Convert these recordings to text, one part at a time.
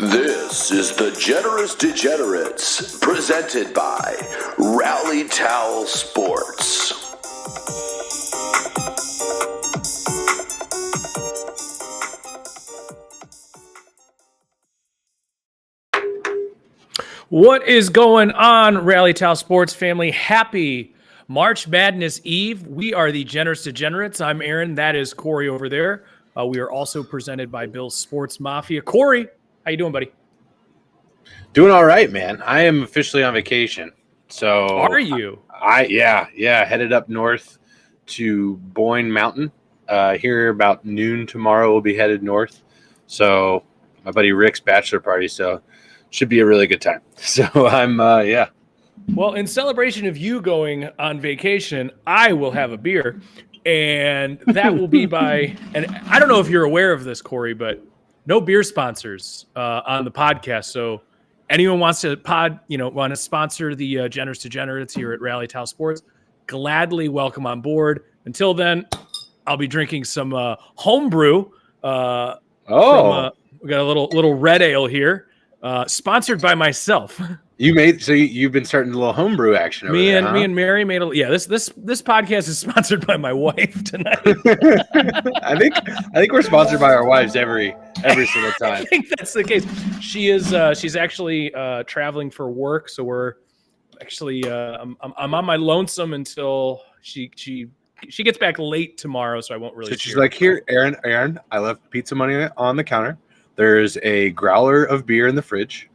This is the Generous Degenerates, presented by Rally Towel Sports. What is going on, Rally Towel Sports family? Happy March Madness Eve. We are the Generous Degenerates. I'm Aaron. That is Corey over there. We are also presented by Bill's Sports Mafia. Corey, how you doing, buddy? Doing all right, man. I am officially on vacation. So Are you? Yeah, headed up north to Boyne Mountain. Here about noon tomorrow we'll be headed north. So my buddy Rick's bachelor party, so should be a really good time. So I'm yeah. Well, in celebration of you going on vacation, I will have a beer. And that will be by, and I don't know if you're aware of this, Corey, but no beer sponsors on the podcast. So anyone wants to want to sponsor the Generous Degenerates here at Rally Towel Sports, gladly welcome on board. Until then, I'll be drinking some homebrew. We got a little red ale here, sponsored by myself. You've been starting a little homebrew action over there, huh? Me and Mary made this podcast is sponsored by my wife tonight. I think we're sponsored by our wives every single time. I think that's the case. She's actually traveling for work, so we're actually I'm on my lonesome until she gets back late tomorrow, so I won't really. So she's like, "Here, Aaron, I left pizza money on the counter. There's a growler of beer in the fridge.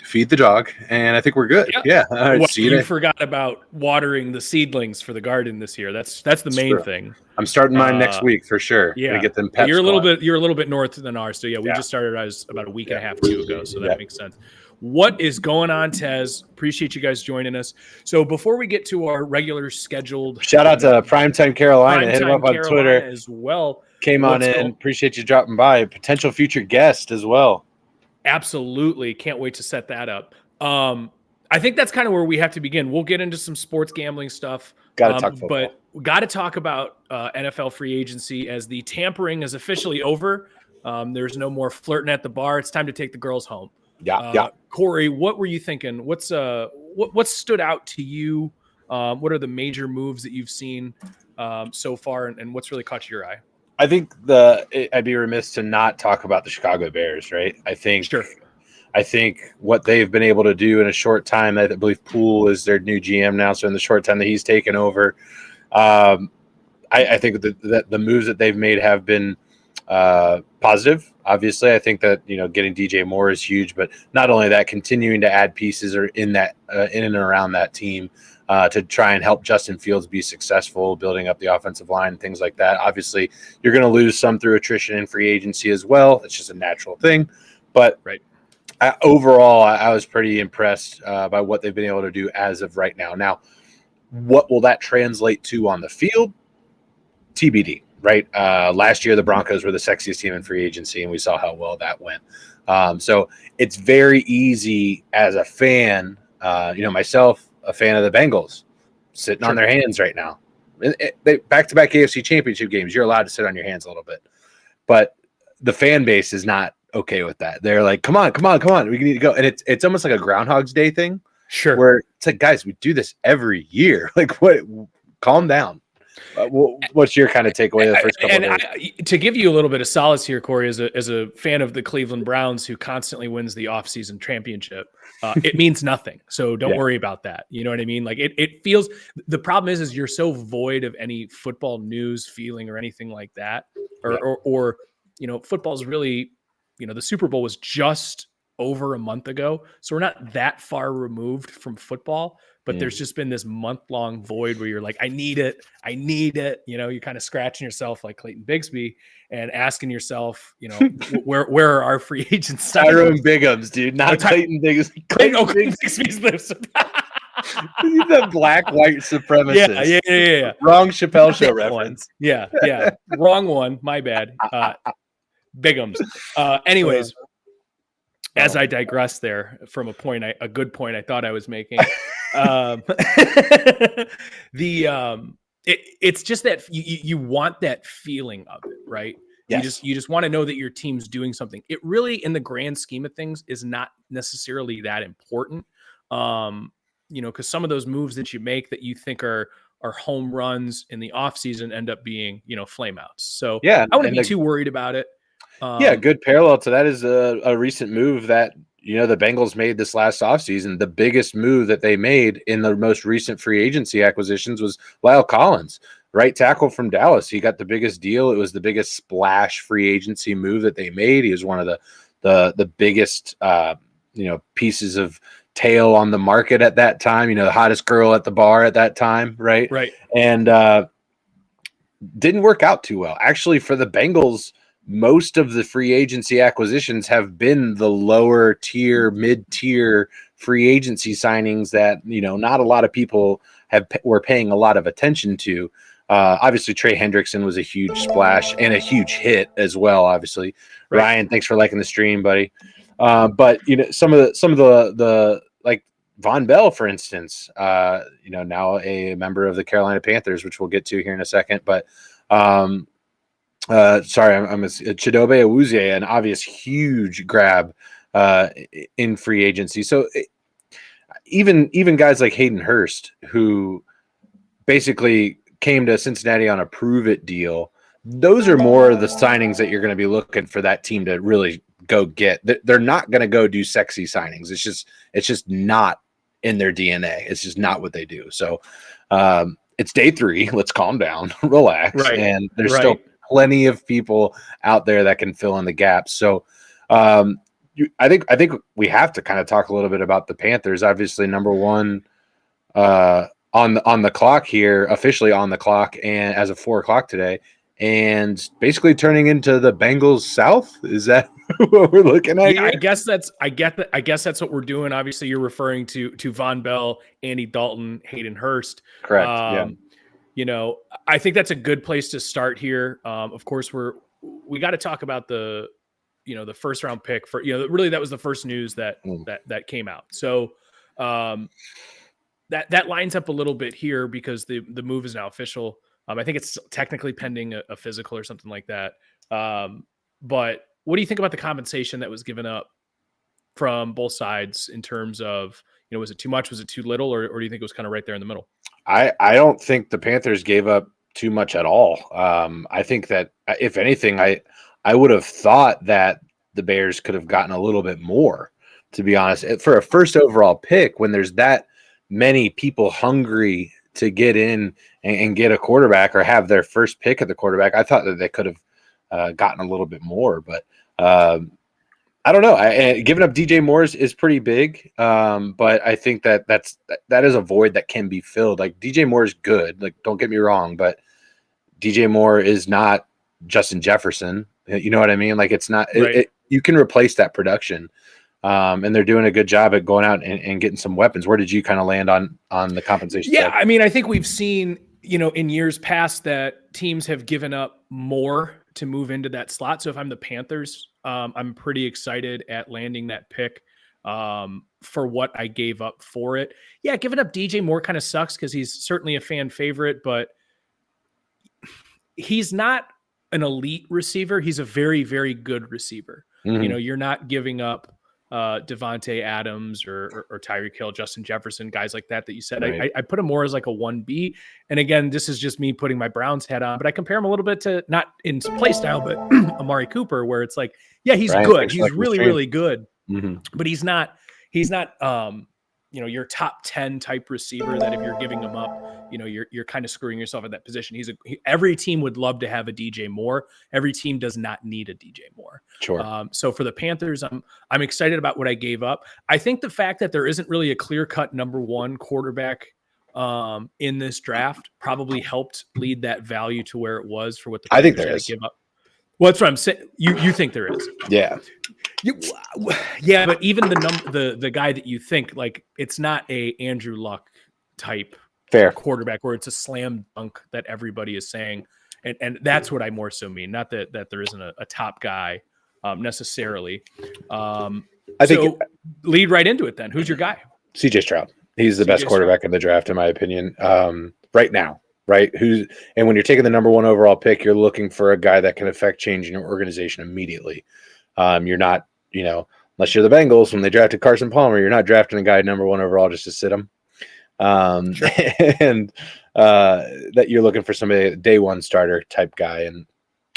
Feed the dog, and I think we're good." Yeah. Well, you forgot about watering the seedlings for the garden this year. That's the main thing. I'm starting mine next week for sure. Yeah, gonna get them peps. You're a little bit north than ours. So we just started ours about a week and a half, 2 ago. So that makes sense. What is going on, Tez? Appreciate you guys joining us. So before we get to our regular scheduled, shout out to Primetime Carolina. Hit him up on Twitter as well. Came on in. Appreciate you dropping by. Potential future guest as well. Absolutely. Can't wait to set that up. I think that's kind of where we have to begin. We'll get into some sports gambling stuff. Got to talk football. But we got to talk about NFL free agency as the tampering is officially over. There's no more flirting at the bar. It's time to take the girls home. Yeah. Corey, what were you thinking? What stood out to you? What are the major moves that you've seen so far, and what's really caught your eye? I think I'd be remiss to not talk about the Chicago Bears, right? I think what they've been able to do in a short time, I believe Poole is their new GM now, so in the short time that he's taken over, I think that the moves that they've made have been positive. Obviously, I think that getting DJ Moore is huge, but not only that, continuing to add pieces are in and around that team to try and help Justin Fields be successful, building up the offensive line, things like that. Obviously, you're going to lose some through attrition and free agency as well. It's just a natural thing. But overall, I was pretty impressed by what they've been able to do as of right now. Now, what will that translate to on the field? TBD, right? Last year, the Broncos were the sexiest team in free agency, and we saw how well that went. So it's very easy as a fan, myself, a fan of the Bengals, sitting on their hands right now. They back-to-back AFC Championship games. You're allowed to sit on your hands a little bit, but the fan base is not okay with that. They're like, "Come on, we need to go." And it's almost like a Groundhog's Day thing, where it's like, guys, we do this every year. Like, what? Calm down. What's your kind of takeaway the first couple of days? To give you a little bit of solace here, Corey, as a fan of the Cleveland Browns, who constantly wins the offseason championship, it means nothing. So don't worry about that. You know what I mean? Like it feels. The problem is you're so void of any football news, feeling, or anything like that, or football's really, the Super Bowl was just over a month ago, so we're not that far removed from football. But there's just been this month-long void where you're like, I need it. You're kind of scratching yourself like Clayton Bigsby and asking yourself, where are our free agents? Tyrone Biggums, dude, not Clayton Bigsby. Clayton Bigsby's lips. He's a black white supremacist. Yeah. Wrong Chappelle Show reference. Yeah. Wrong one. My bad. Biggums. Anyways. As I digress there from a good point I thought I was making. It's just that you want that feeling of it, right? Yes. You just want to know that your team's doing something. It really, in the grand scheme of things, is not necessarily that important. Because some of those moves that you make that you think are home runs in the offseason end up being, flame outs. So Yeah, I wouldn't be too worried about it. Good parallel to that is a recent move that the Bengals made this last offseason. The biggest move that they made in the most recent free agency acquisitions was Lyle Collins, right tackle from Dallas. He got the biggest deal. It was the biggest splash free agency move that they made. He was one of the biggest pieces of tail on the market at that time. The hottest girl at the bar at that time, right? Right. And didn't work out too well. Actually, for the Bengals, most of the free agency acquisitions have been the lower tier, mid-tier free agency signings that, not a lot of people were paying a lot of attention to. Obviously, Trey Hendrickson was a huge splash and a huge hit as well, obviously. Right. Ryan, thanks for liking the stream, buddy. But, some of the like Von Bell, for instance, now a member of the Carolina Panthers, which we'll get to here in a second. But, I'm Chidobe Awuzie, an obvious huge grab in free agency. So even guys like Hayden Hurst, who basically came to Cincinnati on a prove it deal, those are more of the signings that you're going to be looking for that team to really go get. They're not going to go do sexy signings. It's just not in their DNA. It's just not what they do. So it's day 3. Let's calm down, relax. Right. And there's still plenty of people out there that can fill in the gaps. So I think we have to kind of talk a little bit about the Panthers. Obviously, number 1 on the clock here, officially on the clock, and as of 4:00 today, and basically turning into the Bengals South. Is that what we're looking at? Yeah, here? I guess that's what we're doing. Obviously, you're referring to Von Bell, Andy Dalton, Hayden Hurst. Correct. I think that's a good place to start here. Of course, we got to talk about the first round pick for, really that was the first news that came out. So that lines up a little bit here because the move is now official. I think it's technically pending a physical or something like that. But what do you think about the compensation that was given up from both sides in terms of, was it too much? Was it too little? Or do you think it was kind of right there in the middle? I don't think the Panthers gave up too much at all. I think that if anything, I would have thought that the Bears could have gotten a little bit more, to be honest, for a first overall pick, when there's that many people hungry to get in and get a quarterback or have their first pick at the quarterback. I thought that they could have gotten a little bit more, but I don't know. Giving up DJ Moore is pretty big, but I think that is a void that can be filled. Like, DJ Moore is good. Like, don't get me wrong, but DJ Moore is not Justin Jefferson. You know what I mean? Like, it's not. Right. You can replace that production. And they're doing a good job at going out and getting some weapons. Where did you kind of land on the compensation side? Yeah, I mean, I think we've seen, in years past that teams have given up more to move into that slot. So if I'm the Panthers, I'm pretty excited at landing that pick for what I gave up for it. Yeah, giving up DJ Moore kind of sucks because he's certainly a fan favorite, but he's not an elite receiver. He's a very, very good receiver. Mm-hmm. You're not giving up Devontae Adams or Tyreek Hill, Justin Jefferson, guys like that you said. Right. I put him more as like a 1B. And again, this is just me putting my Browns hat on, but I compare him a little bit to, not in play style, but Amari Cooper, where it's like, yeah, he's good. He's really, really good, but he's not your top 10 type receiver that if you're giving him up, you're kind of screwing yourself at that position. Every team would love to have a DJ Moore. Every team does not need a DJ Moore. Sure. So for the Panthers, I'm excited about what I gave up. I think the fact that there isn't really a clear-cut number 1 quarterback in this draft probably helped lead that value to where it was for what the Panthers had to give up. Well, that's what I'm saying. You think there is? Yeah. Yeah, but even the guy that you think, like, it's not a Andrew Luck type quarterback where it's a slam dunk that everybody is saying, and that's what I more so mean. Not that there isn't a top guy necessarily. I think lead right into it. Then who's your guy? CJ Stroud. He's the best quarterback in the draft, in my opinion, right now. right? And when you're taking the number 1 overall pick, you're looking for a guy that can affect change in your organization immediately. You're not, unless you're the Bengals when they drafted Carson Palmer, you're not drafting a guy number 1 overall just to sit him. Sure. And that you're looking for somebody, day one starter type guy. And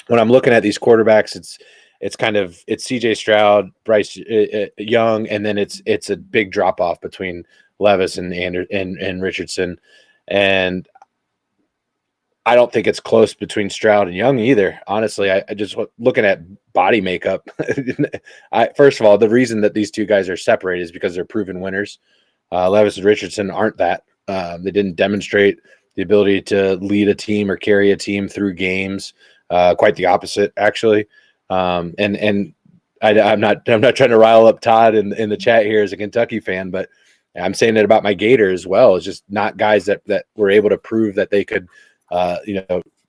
when I'm looking at these quarterbacks, it's CJ Stroud, Bryce Young, and then it's a big drop off between Levis and Richardson. And I don't think it's close between Stroud and Young either. Honestly, I just looking at body makeup. First of all, the reason that these two guys are separated is because they're proven winners. Levis and Richardson aren't that. They didn't demonstrate the ability to lead a team or carry a team through games. Quite the opposite, actually. And I'm not trying to rile up Todd in the chat here as a Kentucky fan, but I'm saying that about my Gator as well. It's just not guys that were able to prove that they could,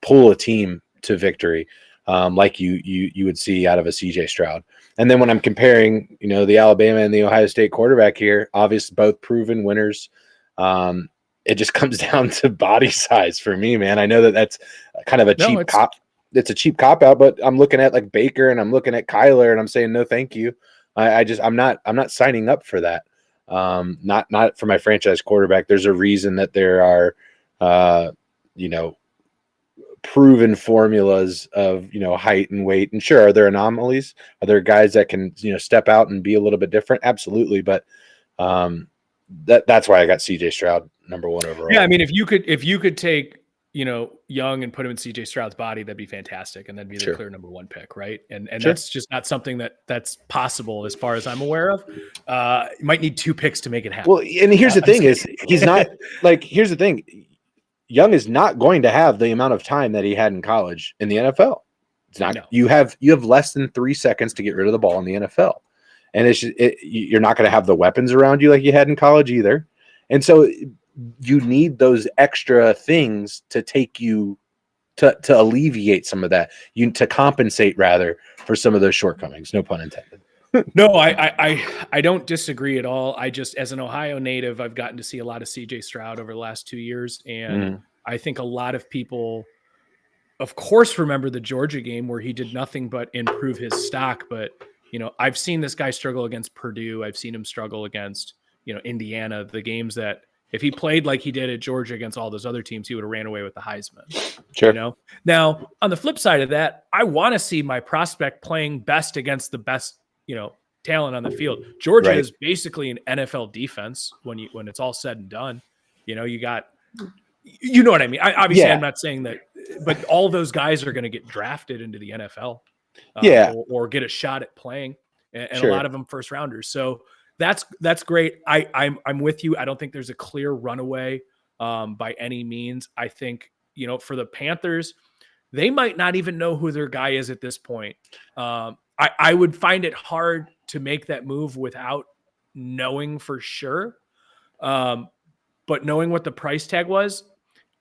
pull a team to victory, like you would see out of a CJ Stroud. And then when I'm comparing, the Alabama and the Ohio State quarterback here, obviously both proven winners. It just comes down to body size for me, man. I know that that's kind of a cheap cop. It's a cheap cop out, but I'm looking at like Baker and I'm looking at Kyler and I'm saying, no, thank you. I'm not signing up for that. Not for my franchise quarterback. There's a reason that there are, proven formulas of, height and weight. And sure, are there anomalies? Are there guys that can, step out and be a little bit different? Absolutely. But that's why I got CJ Stroud number 1 overall. Yeah. I mean, if you could take, Young and put him in CJ Stroud's body, that'd be fantastic. And that'd be the clear number 1 pick. Right. And sure. That's just not something that's possible as far as I'm aware of. You might need 2 picks to make it happen. Well, and here's the thing is he's not here's the thing. Young is not going to have the amount of time that he had in college in the NFL. It's not. No. You have less than 3 seconds to get rid of the ball in the NFL, and you're not going to have the weapons around you like you had in college either. And so you need those extra things to take you to alleviate some of that. To compensate rather for some of those shortcomings. No pun intended. No, I don't disagree at all. I just, as an Ohio native, I've gotten to see a lot of CJ Stroud over the last 2 years. And I think a lot of people, of course, remember the Georgia game where he did nothing but improve his stock. But, I've seen this guy struggle against Purdue. I've seen him struggle against, Indiana, the games that if he played like he did at Georgia against all those other teams, he would have ran away with the Heisman. Sure. Now, on the flip side of that, I want to see my prospect playing best against the best talent on the field. Georgia is basically an NFL defense when it's all said and done. You got, what I mean? I'm not saying that, but all those guys are going to get drafted into the NFL, or get a shot at playing, and a lot of them first rounders. So that's great. I'm with you. I don't think there's a clear runaway by any means. I think, for the Panthers, they might not even know who their guy is at this point. I would find it hard to make that move without knowing for sure. But knowing what the price tag was,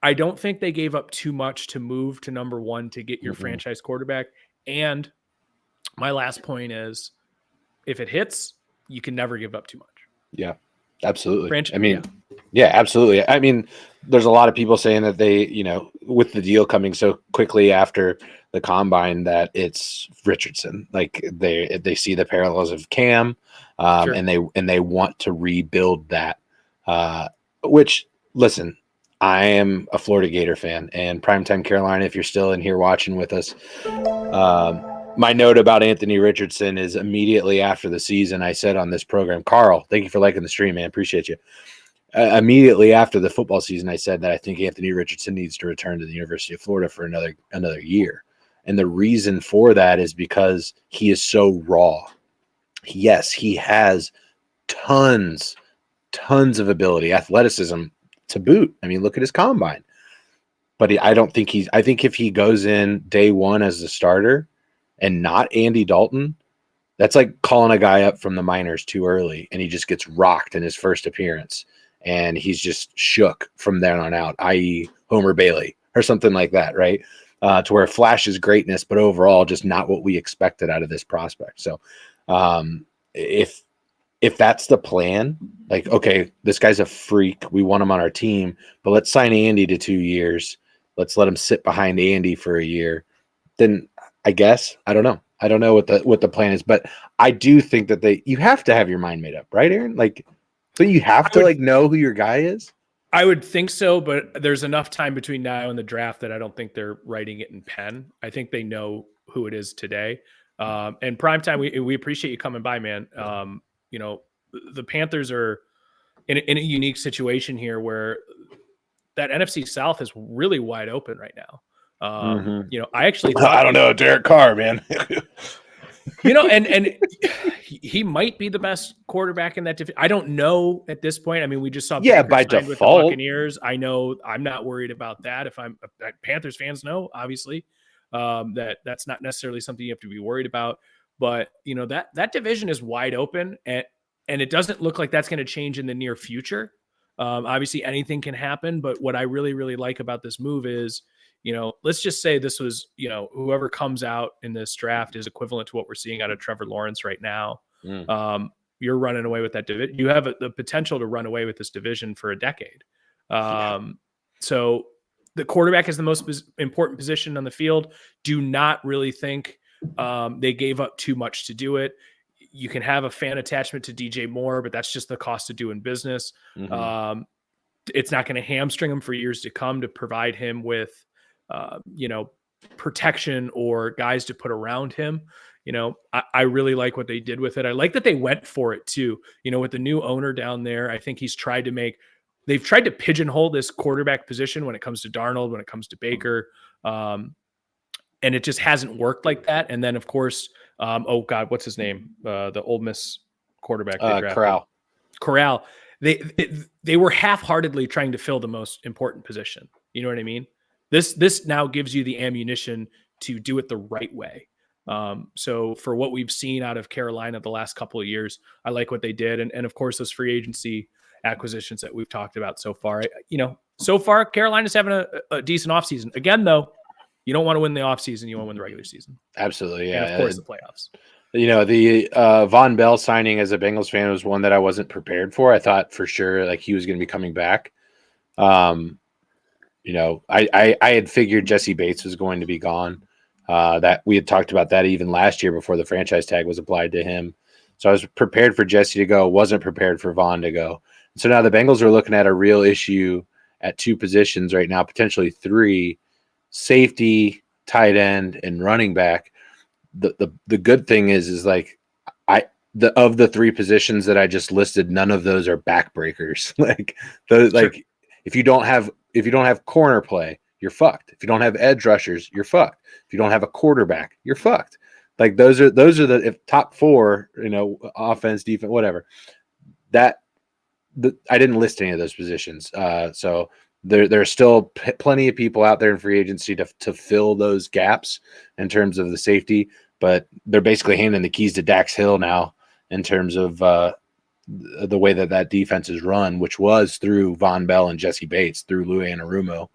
I don't think they gave up too much to move to number 1 to get your franchise quarterback. And my last point is, if it hits, you can never give up too much. Yeah, absolutely. Absolutely. I mean, there's a lot of people saying that they, with the deal coming so quickly after the combine, that it's Richardson. Like they see the parallels of Cam, and they want to rebuild that. Which, listen, I am a Florida Gator fan, and Primetime Carolina, if you're still in here watching with us, my note about Anthony Richardson is immediately after the season, I said on this program, Carl, thank you for liking the stream, man. Appreciate you. Immediately after the football season, I said that I think Anthony Richardson needs to return to the University of Florida for another year. And the reason for that is because he is so raw. Yes, he has tons of ability, athleticism to boot. I mean, look at his combine. But I think if he goes in day 1 as the starter and not Andy Dalton, that's like calling a guy up from the minors too early and he just gets rocked in his first appearance and he's just shook from then on out, i.e. Homer Bailey or something like that, right? To where flashes greatness, but overall just not what we expected out of this prospect. So if that's the plan, like, okay, this guy's a freak, we want him on our team, but let's sign Andy to 2 years let's let him sit behind Andy for a year, then I guess I don't know. I don't know what the plan is, but I do think that you have to have your mind made up, right, Aaron? Like, don't you have to know who your guy is? I would think so, but there's enough time between now and the draft that I don't think they're writing it in pen. I think they know who it is today. And primetime, we appreciate you coming by, man. The Panthers are in a unique situation here where that NFC South is really wide open right now. I actually thought I don't know, Derek Carr, man. and he might be the best quarterback in that division. I don't know at this point. I mean, we just saw by default with the Buccaneers. I know I'm not worried about that. If I'm Panthers fans know, obviously, that's not necessarily something you have to be worried about. But that division is wide open, and it doesn't look like that's going to change in the near future. Obviously, anything can happen. But what I really, really like about this move is, let's just say this was, whoever comes out in this draft is equivalent to what we're seeing out of Trevor Lawrence right now. You're running away with that division. You have the potential to run away with this division for a decade. So the quarterback is the most important position on the field. Do not really think they gave up too much to do it. You can have a fan attachment to DJ Moore, but that's just the cost of doing business. It's not going to hamstring him for years to come to provide him with, protection or guys to put around him. I really like what they did with it. I like that they went for it too. With the new owner down there, I think they've tried to pigeonhole this quarterback position when it comes to Darnold, when it comes to Baker. And it just hasn't worked like that. And then of course, what's his name? The Ole Miss quarterback. Corral. They were half-heartedly trying to fill the most important position. You know what I mean? This now gives you the ammunition to do it the right way. So for what we've seen out of Carolina the last couple of years, I like what they did. And of course, those free agency acquisitions that we've talked about so far. So far, Carolina's having a decent offseason. Again, though, you don't want to win the offseason. You want to win the regular season. Absolutely, yeah. And of course, the playoffs. The Von Bell signing as a Bengals fan was one that I wasn't prepared for. I thought for sure he was going to be coming back. I had figured Jesse Bates was going to be gone. That we had talked about that even last year before the franchise tag was applied to him. So I was prepared for Jesse to go, wasn't prepared for Von to go. So now the Bengals are looking at a real issue at two positions right now, potentially three: safety, tight end, and running back. The good thing is of the three positions that I just listed, none of those are backbreakers. If you don't have corner play, you're fucked. If you don't have edge rushers, you're fucked. If you don't have a quarterback, you're fucked. Those are the top four, offense, defense, whatever. I didn't list any of those positions. So there are still plenty of people out there in free agency to fill those gaps in terms of the safety, but they're basically handing the keys to Dax Hill now in terms of the way that defense is run, which was through Von Bell and Jesse Bates, through Lou Anarumo.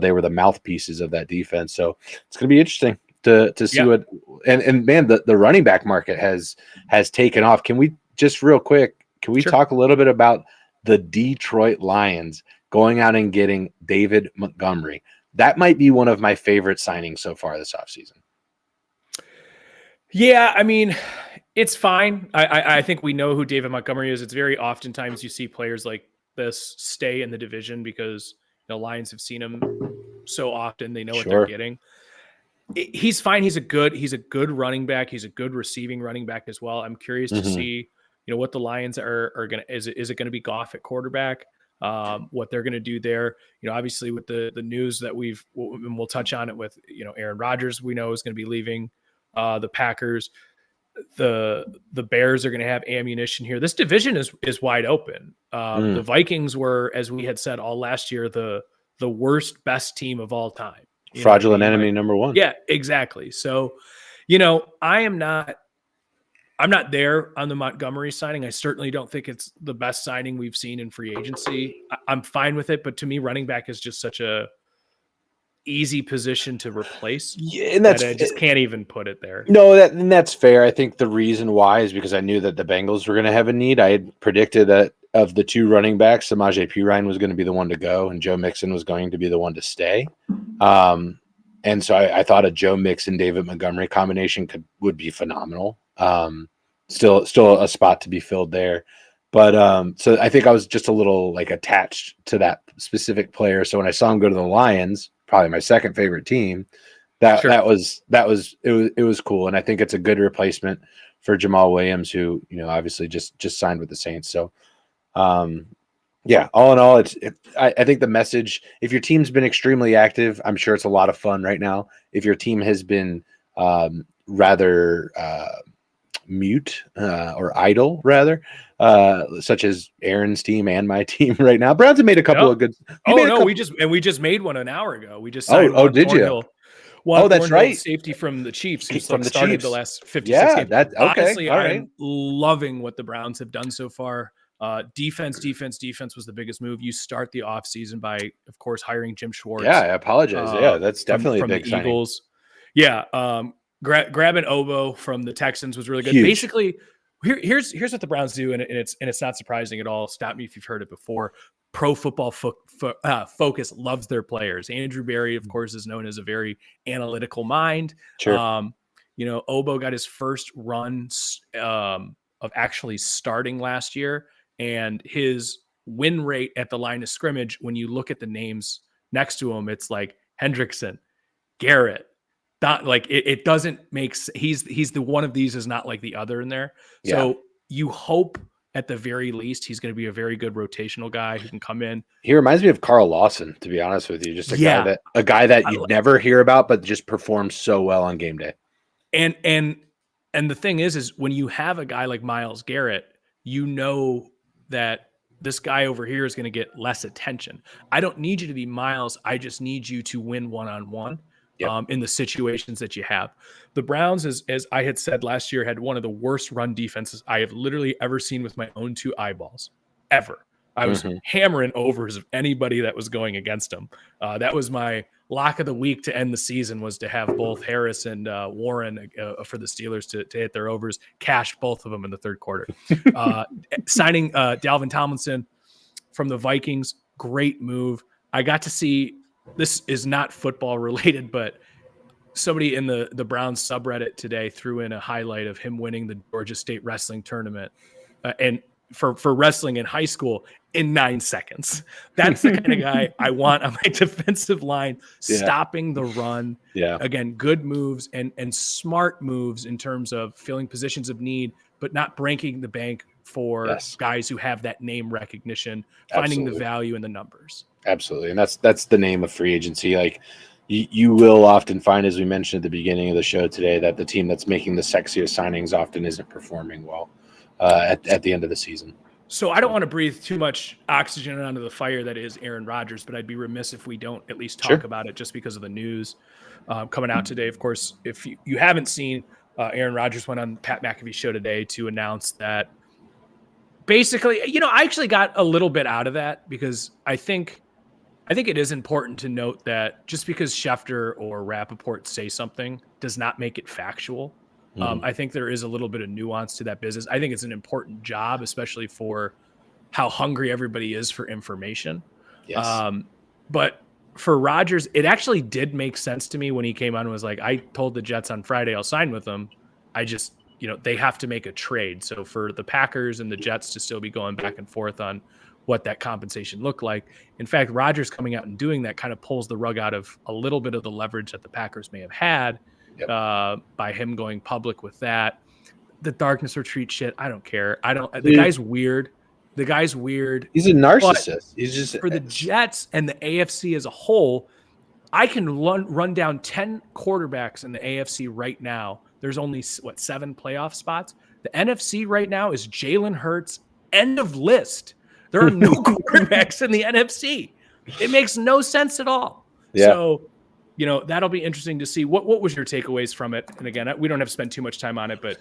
They were the mouthpieces of that defense. So it's going to be interesting to see what, and man, the running back market has taken off. Can we just real quick, talk a little bit about the Detroit Lions going out and getting David Montgomery? That might be one of my favorite signings so far this offseason. Yeah, I mean, it's fine. I think we know who David Montgomery is. It's very oftentimes you see players like this stay in the division because the Lions have seen him so often. They know what they're getting. He's fine. He's a good running back. He's a good receiving running back as well. I'm curious to see, what the Lions are going to, is it going to be Goff at quarterback? What they're going to do there, obviously with the news that we'll touch on it with, Aaron Rodgers, we know is going to be leaving the Packers. The Bears are going to have ammunition here. This division is wide open. The Vikings were, as we had said all last year, the worst, best team of all time. Fraudulent enemy number one. Yeah, exactly. So, I'm not there on the Montgomery signing. I certainly don't think it's the best signing we've seen in free agency. I'm fine with it, but to me, running back is just easy position to replace. Yeah, and that's I just can't even put it there. No, that's fair. I think the reason why is because I knew that the Bengals were going to have a need. I had predicted that of the two running backs, Samaje Perine was going to be the one to go, and Joe Mixon was going to be the one to stay. And so I thought a Joe Mixon David Montgomery combination would be phenomenal. Still a spot to be filled there. But so I think I was just a little like attached to that specific player. So when I saw him go to the Lions, probably my second favorite team, it was cool. And I think it's a good replacement for Jamal Williams, who, obviously just signed with the Saints. So yeah, all in all, I think the message, if your team's been extremely active, I'm sure it's a lot of fun right now. If your team has been rather mute or idle, rather, such as Aaron's team and my team right now, Browns have made a couple of good. We just made one an hour ago. We just signed did Thornhill. Juan that's right. Safety from the Chiefs, who from the started Chiefs. The last 56 games. Honestly, all right. I'm loving what the Browns have done so far. Defense was the biggest move. You start the offseason by, of course, hiring Jim Schwartz. Yeah, I apologize. That's definitely from a big the signing. Eagles. Yeah, grabbing Obo from the Texans was really good. Huge. Basically, here's what the Browns do, and it's not surprising at all. Stop me if you've heard it before. Pro Football Focus loves their players. Andrew Berry, of course, is known as a very analytical mind. Sure. Obo got his first run of actually starting last year, and his win rate at the line of scrimmage, when you look at the names next to him, it's like Hendrickson, Garrett. It doesn't make he's the one of these is not like the other in there. Yeah. So you hope at the very least he's going to be a very good rotational guy who can come in. He reminds me of Carl Lawson, to be honest with you. Just a guy that you'd never hear about, but just performs so well on game day. And the thing is when you have a guy like Myles Garrett, that this guy over here is going to get less attention. I don't need you to be Myles. I just need you to win one-on-one. Yep. In the situations that you have. The Browns, as I had said last year, had one of the worst run defenses I have literally ever seen with my own two eyeballs, ever. I was hammering overs of anybody that was going against them. That was my lock of the week to end the season, was to have both Harris and Warren for the Steelers to hit their overs, cash both of them in the third quarter. Signing Dalvin Tomlinson from the Vikings, great move. I got to see, this is not football related, but somebody in the Browns subreddit today threw in a highlight of him winning the Georgia State wrestling tournament and for wrestling in high school in 9 seconds. That's the kind of guy I want on my defensive line, stopping the run. Yeah. Again, good moves and smart moves in terms of filling positions of need, but not breaking the bank for guys who have that name recognition, finding the value in the numbers. Absolutely. And that's the name of free agency. Like you will often find, as we mentioned at the beginning of the show today, that the team that's making the sexiest signings often isn't performing well at the end of the season. So I don't want to breathe too much oxygen onto the fire that is Aaron Rodgers, but I'd be remiss if we don't at least talk about it just because of the news coming out today. Of course, if you haven't seen, Aaron Rodgers went on Pat McAfee's show today to announce that basically, I actually got a little bit out of that because I think it is important to note that just because Schefter or Rappaport say something does not make it factual. I think there is a little bit of nuance to that business. I think it's an important job, especially for how hungry everybody is for information. Yes. But for Rodgers, it actually did make sense to me when he came on and was like, I told the Jets on Friday I'll sign with them. I just, they have to make a trade. So for the Packers and the Jets to still be going back and forth on what that compensation looked like. In fact, Rodgers coming out and doing that kind of pulls the rug out of a little bit of the leverage that the Packers may have had by him going public with that. The darkness retreat shit, I don't care. The guy's weird. He's a narcissist. He's just for the Jets and the AFC as a whole. I can run down 10 quarterbacks in the AFC right now. There's only 7 playoff spots. The NFC right now is Jalen Hurts. End of list. There are no quarterbacks in the NFC. It makes no sense at all. Yeah. So, that'll be interesting to see. What was your takeaways from it? And again, we don't have to spend too much time on it, but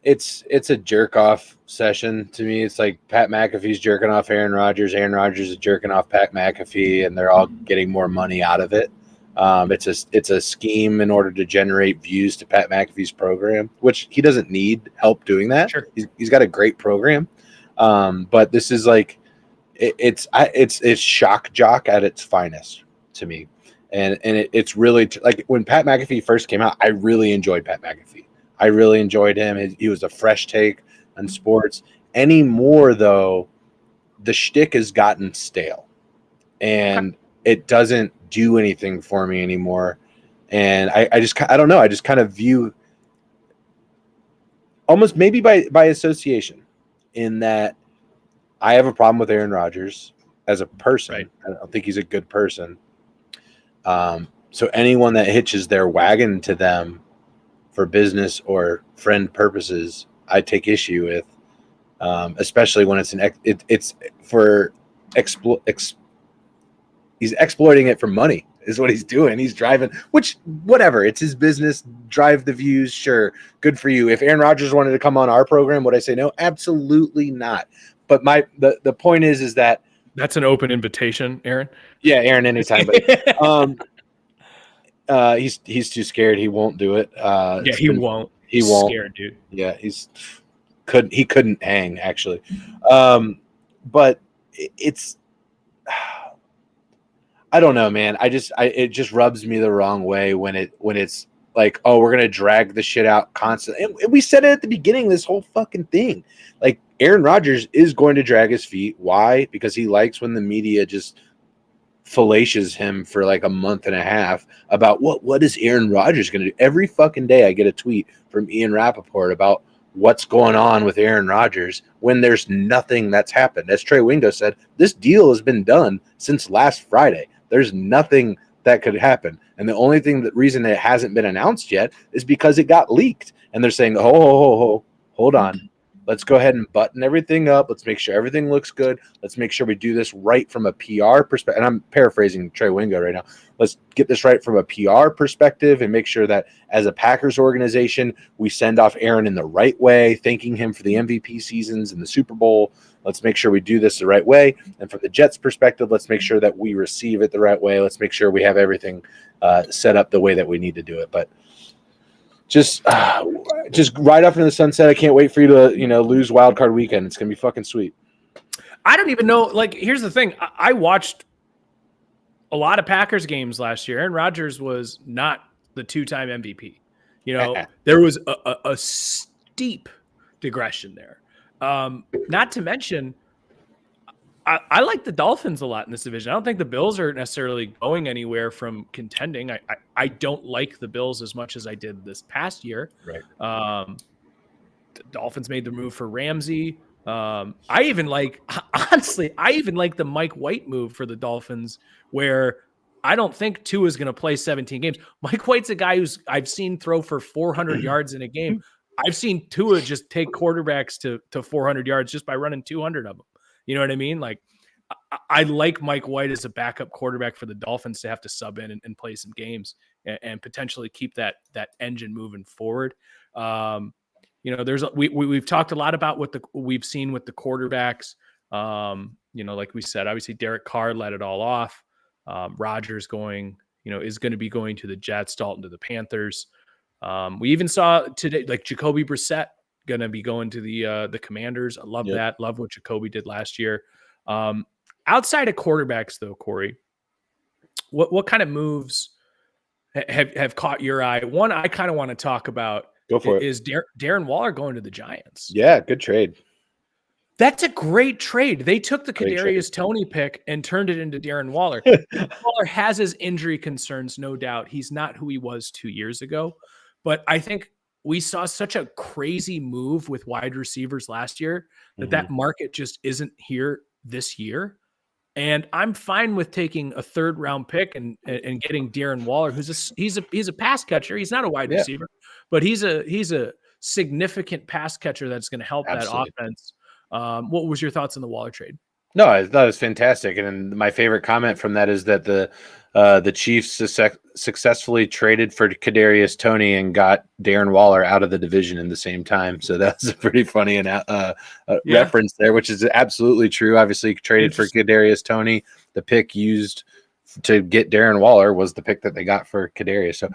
it's a jerk off session to me. It's like Pat McAfee's jerking off Aaron Rodgers. Aaron Rodgers is jerking off Pat McAfee, and they're all getting more money out of it. It's a scheme in order to generate views to Pat McAfee's program, which he doesn't need help doing that. Sure. He's got a great program, but this is like it's shock jock at its finest to me, and it's really like when Pat McAfee first came out, I really enjoyed Pat McAfee. I really enjoyed him. He was a fresh take on sports. Anymore though, the shtick has gotten stale, and it doesn't do anything for me anymore. And I don't know. I just kind of view almost maybe by association in that I have a problem with Aaron Rodgers as a person. Right. I don't think he's a good person. So anyone that hitches their wagon to them for business or friend purposes, I take issue with, especially when it's for he's exploiting it for money is what he's doing. He's driving, which whatever, it's his business, drive the views. Sure. Good for you. If Aaron Rodgers wanted to come on our program, would I say no? Absolutely not. But the point is that that's an open invitation, Aaron. Yeah. Aaron, anytime. But, he's too scared. He won't do it. He won't. He won't. Scared, dude. Yeah. He couldn't hang actually. But it's, I don't know, man. It just rubs me the wrong way when it's like, oh, we're gonna drag the shit out constantly. And we said it at the beginning of this whole fucking thing. Like Aaron Rodgers is going to drag his feet. Why? Because he likes when the media just fallacious him for like a month and a half about what is Aaron Rodgers gonna do. Every fucking day I get a tweet from Ian Rappaport about what's going on with Aaron Rodgers when there's nothing that's happened. As Trey Wingo said, this deal has been done since last Friday. There's nothing that could happen. And the only reason it hasn't been announced yet is because it got leaked. And they're saying, hold on. Let's go ahead and button everything up. Let's make sure everything looks good. Let's make sure we do this right from a PR perspective. And I'm paraphrasing Trey Wingo right now. Let's get this right from a PR perspective and make sure that as a Packers organization, we send off Aaron in the right way, thanking him for the MVP seasons and the Super Bowl. Let's make sure we do this the right way. And from the Jets perspective, let's make sure that we receive it the right way. Let's make sure we have everything set up the way that we need to do it. But just ride off into the sunset. I can't wait for you to, lose wild card weekend. It's going to be fucking sweet. I don't even know. Like, here's the thing. I watched a lot of Packers games last year. Aaron Rodgers was not the 2-time MVP. There was a steep digression there. Not to mention, I like the Dolphins a lot in this division. I don't think the Bills are necessarily going anywhere from contending. I don't like the Bills as much as I did this past year. Right. The Dolphins made the move for Ramsey. I even like the Mike White move for the Dolphins, where I don't think Tua is going to play 17 games. Mike White's a guy I've seen throw for 400 yards in a game. I've seen Tua just take quarterbacks to 400 yards just by running 200 of them. You know what I mean? Like, I like Mike White as a backup quarterback for the Dolphins to have to sub in and play some games and potentially keep that engine moving forward. We've talked a lot about what we've seen with the quarterbacks. Like we said, obviously Derek Carr let it all off. Rodgers is going to be going to the Jets, Dalton to the Panthers. We even saw today, like Jacoby Brissett going to be going to the Commanders. I love that. Love what Jacoby did last year. Outside of quarterbacks, though, Corey, what kind of moves have caught your eye? One I kind of want to talk about is Darren Waller going to the Giants. Yeah, good trade. That's a great trade. They took the Kadarius Toney pick and turned it into Darren Waller. Waller has his injury concerns, no doubt. He's not who he was 2 years ago. But I think we saw such a crazy move with wide receivers last year that market just isn't here this year. And I'm fine with taking a 3rd round pick and getting Darren Waller, he's a pass catcher. He's not a wide receiver, but he's a significant pass catcher that's going to help that offense. What was your thoughts on the Waller trade? No, I thought it was fantastic, and my favorite comment from that is that the Chiefs successfully traded for Kadarius Toney and got Darren Waller out of the division in the same time. So that's a pretty funny reference there, which is absolutely true. Obviously, traded for Kadarius Toney. The pick used to get Darren Waller was the pick that they got for Kadarius. So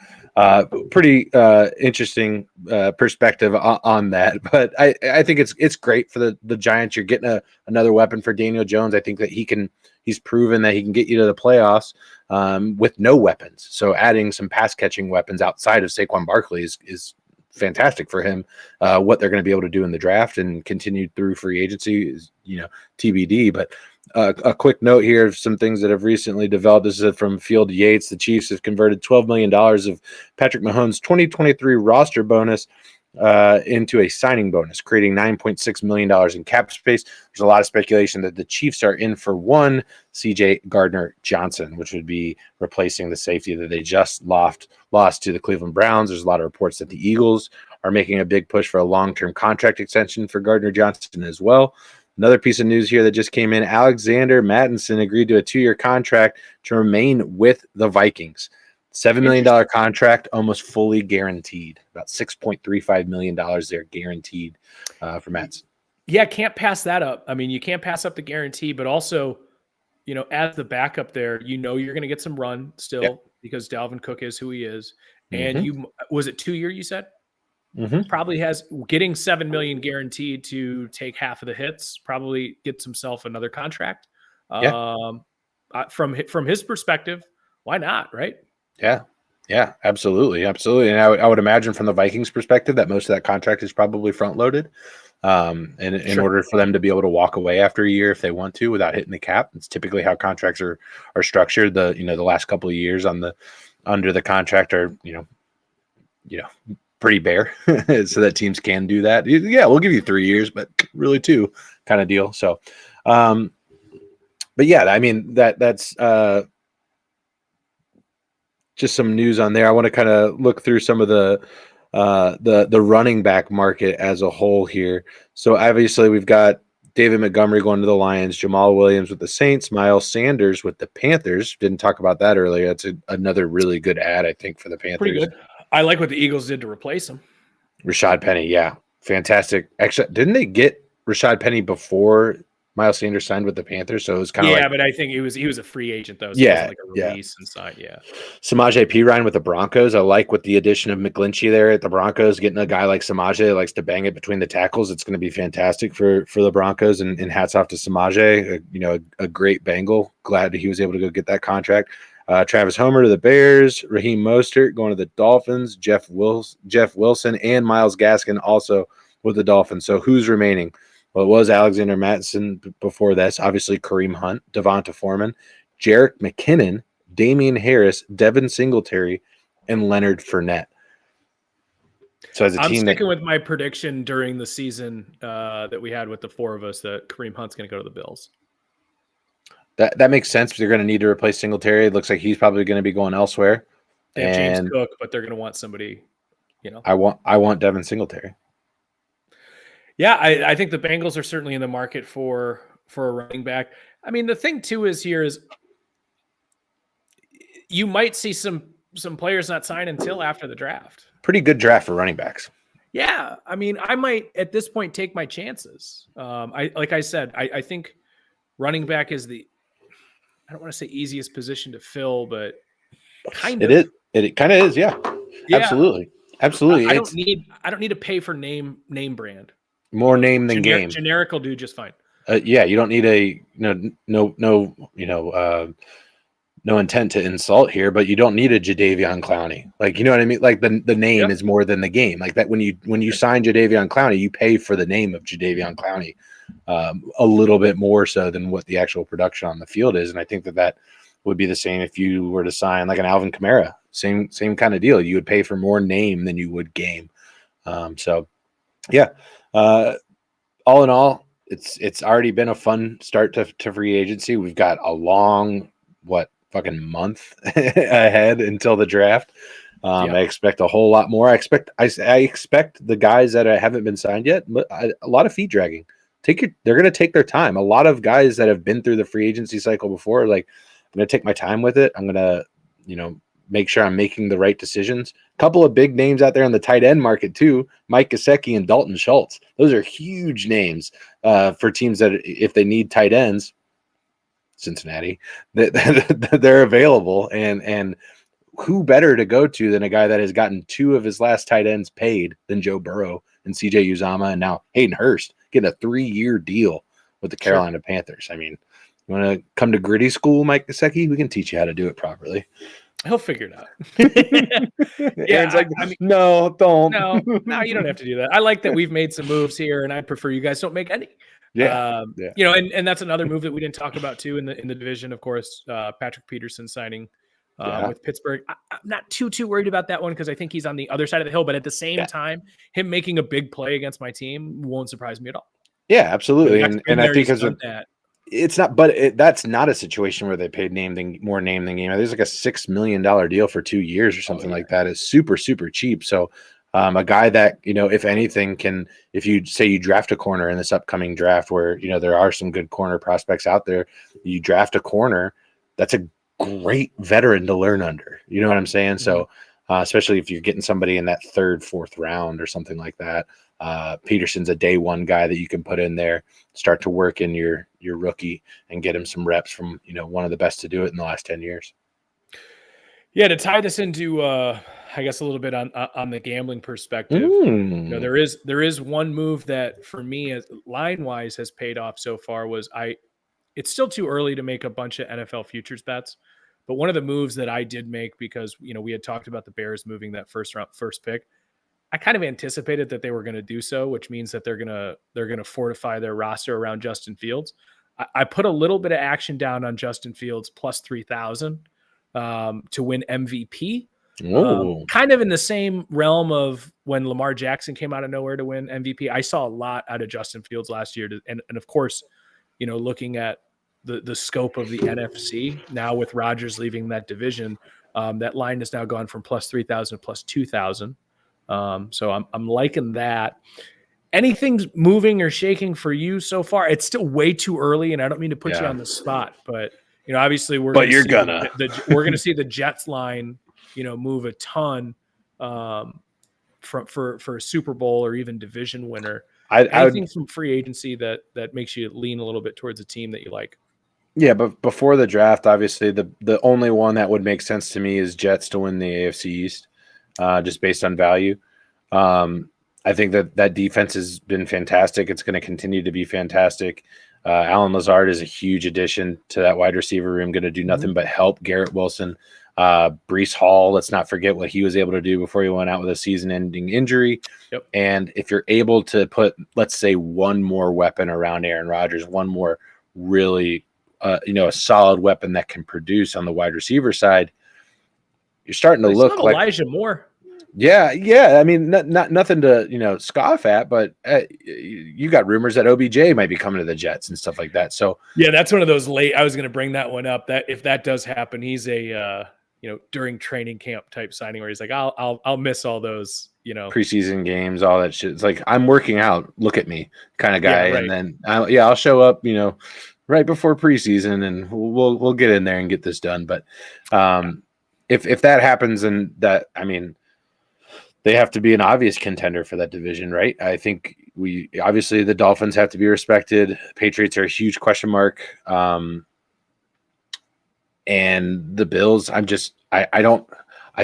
pretty interesting perspective on that. But I think it's great for the Giants. You're getting another weapon for Daniel Jones. I think that he's proven that he can get you to the playoffs with no weapons. So adding some pass catching weapons outside of Saquon Barkley is fantastic for him. What they're going to be able to do in the draft and continue through free agency is, TBD. But a quick note here of some things that have recently developed. This is from Field Yates. The Chiefs have converted $12 million of Patrick Mahomes' 2023 roster bonus into a signing bonus, creating $9.6 million in cap space. There's a lot of speculation that the Chiefs are in for one CJ Gardner-Johnson, which would be replacing the safety that they just lost to the Cleveland Browns. There's a lot of reports that the Eagles are making a big push for a long-term contract extension for Gardner-Johnson as well. Another piece of news here that just came in, Alexander Mattison agreed to a 2-year contract to remain with the Vikings. $7 million contract, almost fully guaranteed. About $6.35 million there guaranteed for Mattison. Yeah, can't pass that up. I mean, you can't pass up the guarantee, but also, as the backup there, you're going to get some run still because Dalvin Cook is who he is. And was it 2 year you said? Probably has getting $7 million guaranteed to take half of the hits, probably gets himself another contract. From his perspective, why not? Right. Yeah, absolutely. And I would imagine from the Vikings perspective that most of that contract is probably front loaded. And in order for them to be able to walk away after a year if they want to without hitting the cap, it's typically how contracts are structured. The last couple of years under the contract are pretty bare so that teams can do that. Yeah, we'll give you 3 years, but really 2 kind of deal. So, but yeah, I mean, that's just some news on there. I want to kind of look through some of the running back market as a whole here. So obviously we've got David Montgomery going to the Lions, Jamal Williams with the Saints, Miles Sanders with the Panthers. Didn't talk about that earlier. It's another really good ad, I think, for the Panthers. Pretty good. I like what the Eagles did to replace him. Rashad Penny, yeah, fantastic. Actually, didn't they get Rashad Penny before Miles Sanders signed with the Panthers? So it was kind of but I think he was a free agent though. So it wasn't like a release inside. Yeah. Samaje Perine with the Broncos. I like with the addition of McGlinchey there at the Broncos, getting a guy like Samaje that likes to bang it between the tackles. It's going to be fantastic for the Broncos. And hats off to Samaje, a great Bengal. Glad that he was able to go get that contract. Travis Homer to the Bears, Raheem Mostert going to the Dolphins, Jeff Wilson, and Myles Gaskin also with the Dolphins. So who's remaining? Well, it was Alexander Mattison before this. Obviously, Kareem Hunt, Devonta Foreman, Jerick McKinnon, Damian Harris, Devin Singletary, and Leonard Fournette. So as a I'm team, sticking with my prediction during the season that we had with the 4 of us that Kareem Hunt's going to go to the Bills. That makes sense. They're going to need to replace Singletary. It looks like he's probably going to be going elsewhere. They have James Cook, but they're going to want somebody. I want Devin Singletary. Yeah, I think the Bengals are certainly in the market for a running back. I mean, the thing too is you might see some players not sign until after the draft. Pretty good draft for running backs. Yeah, I mean, I might at this point take my chances. I think running back is I don't want to say easiest position to fill, but kind of. It kind of is, yeah. Absolutely. I don't need to pay for name brand. More name than game. Generic will do just fine. You don't need no intent to insult here, but you don't need a Jadeveon Clowney. Like, you know what I mean? Like the name is more than the game. Like that when you sign Jadeveon Clowney, you pay for the name of Jadeveon Clowney a little bit more so than what the actual production on the field is. And I think that would be the same if you were to sign like an Alvin Kamara. Same kind of deal. You would pay for more name than you would game. So yeah. All in all, it's already been a fun start to free agency. We've got a long fucking month ahead until the draft. I expect a whole lot more. I expect the guys that haven't been signed yet, a lot of feet dragging. they're going to take their time. A lot of guys that have been through the free agency cycle before, like, I'm going to take my time with it. I'm going to, make sure I'm making the right decisions. A couple of big names out there in the tight end market too, Mike Gesicki and Dalton Schultz. Those are huge names for teams that if they need tight ends, Cincinnati, that they're available. And who better to go to than a guy that has gotten 2 of his last tight ends paid than Joe Burrow and CJ Uzomah, and now Hayden Hurst getting a 3-year deal with the Carolina Panthers. I mean, you want to come to gritty school, Mike Gesicki? We can teach you how to do it properly. He'll figure it out. Aaron's no, don't. No, you don't have to do that. I like that we've made some moves here, and I prefer you guys don't make any. Yeah. And that's another move that we didn't talk about too in the division, of course. Patrick Peterson signing with Pittsburgh. I'm not too worried about that one because I think he's on the other side of the hill. But at the same time, him making a big play against my team won't surprise me at all. Yeah, absolutely. And I think that. It's not, but that's not a situation where they paid more name than game. There's like a $6 million deal for 2 years or something like that. It's super, super cheap. So a guy that, if anything if you say you draft a corner in this upcoming draft where, there are some good corner prospects out there, you draft a corner, that's a great veteran to learn under. You know what I'm saying? Mm-hmm. So especially if you're getting somebody in that 3rd, 4th round or something like that. Peterson's a day 1 guy that you can put in there, start to work in your rookie and get him some reps from, one of the best to do it in the last 10 years. Yeah. To tie this into, I guess a little bit on the gambling perspective, there is one move that for me as line wise has paid off so far it's still too early to make a bunch of NFL futures bets. But one of the moves that I did make because, we had talked about the Bears moving that first pick. I kind of anticipated that they were going to do so, which means that they're going to fortify their roster around Justin Fields. I put a little bit of action down on Justin Fields plus 3,000 to win MVP. Kind of in the same realm of when Lamar Jackson came out of nowhere to win MVP. I saw a lot out of Justin Fields last year, and of course, looking at the scope of the NFC now with Rodgers leaving that division, that line has now gone from plus 3,000 to plus 2,000. So I'm liking that. Anything's moving or shaking for you so far? It's still way too early, and I don't mean to put you on the spot, but obviously we're going to see the Jets line, move a ton for a Super Bowl or even division winner. Anything from free agency that makes you lean a little bit towards a team that you like? Yeah, but before the draft, obviously the only one that would make sense to me is Jets to win the AFC East. Just based on value. I think that defense has been fantastic. It's going to continue to be fantastic. Alan Lazard is a huge addition to that wide receiver room, going to do nothing but help Garrett Wilson. Breece Hall, let's not forget what he was able to do before he went out with a season-ending injury. Yep. And if you're able to put, let's say, one more weapon around Aaron Rodgers, one more really, a solid weapon that can produce on the wide receiver side, you're starting to look like Elijah Moore. Yeah. I mean, not nothing to scoff at, but you got rumors that OBJ might be coming to the Jets and stuff like that. So yeah, that's one of those late. I was going to bring that one up. That if that does happen, he's a during training camp type signing where he's like, I'll miss all those preseason games, all that shit. It's like, I'm working out. Look at me, kind of guy. Yeah, right. And then I'll show up, right before preseason, and we'll get in there and get this done. But if that happens, and that, I mean, they have to be an obvious contender for that division, right? I think obviously the Dolphins have to be respected. Patriots are a huge question mark. And the Bills, I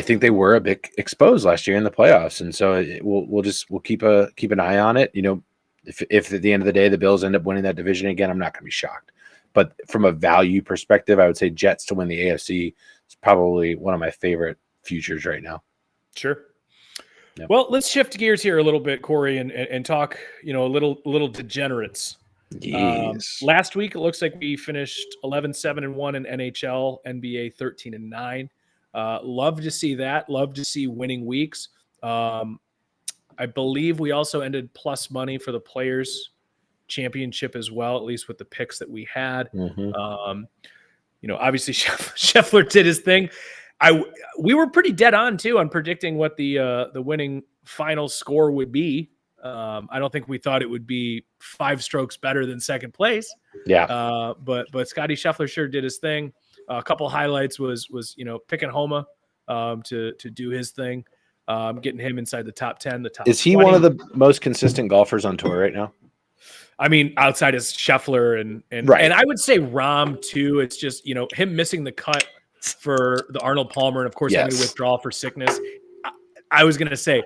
think they were a bit exposed last year in the playoffs. And so we'll keep an eye on it. If at the end of the day, the Bills end up winning that division again, I'm not going to be shocked. But from a value perspective, I would say Jets to win the AFC is probably one of my favorite futures right now. Sure. Yep. Well, let's shift gears here a little bit, Corey, and talk, a little degenerates. Yes. Last week, it looks like we finished 11-7-1 in NHL, NBA 13-9. Love to see that. Love to see winning weeks. I believe we also ended plus money for the Players Championship as well, at least with the picks that we had. Mm-hmm. Obviously Scheffler did his thing. We were pretty dead on too on predicting what the winning final score would be. I don't think we thought it would be 5 strokes better than second place. Yeah. But Scotty Scheffler sure did his thing. A couple highlights was picking Homa to do his thing, getting him inside the top 10, the top. Is he 20. one of the most consistent golfers on tour right now? I mean, outside is Scheffler and right. And I would say Rahm too. It's just him missing the cut for the Arnold Palmer, and of course having to withdraw for sickness. I was going to say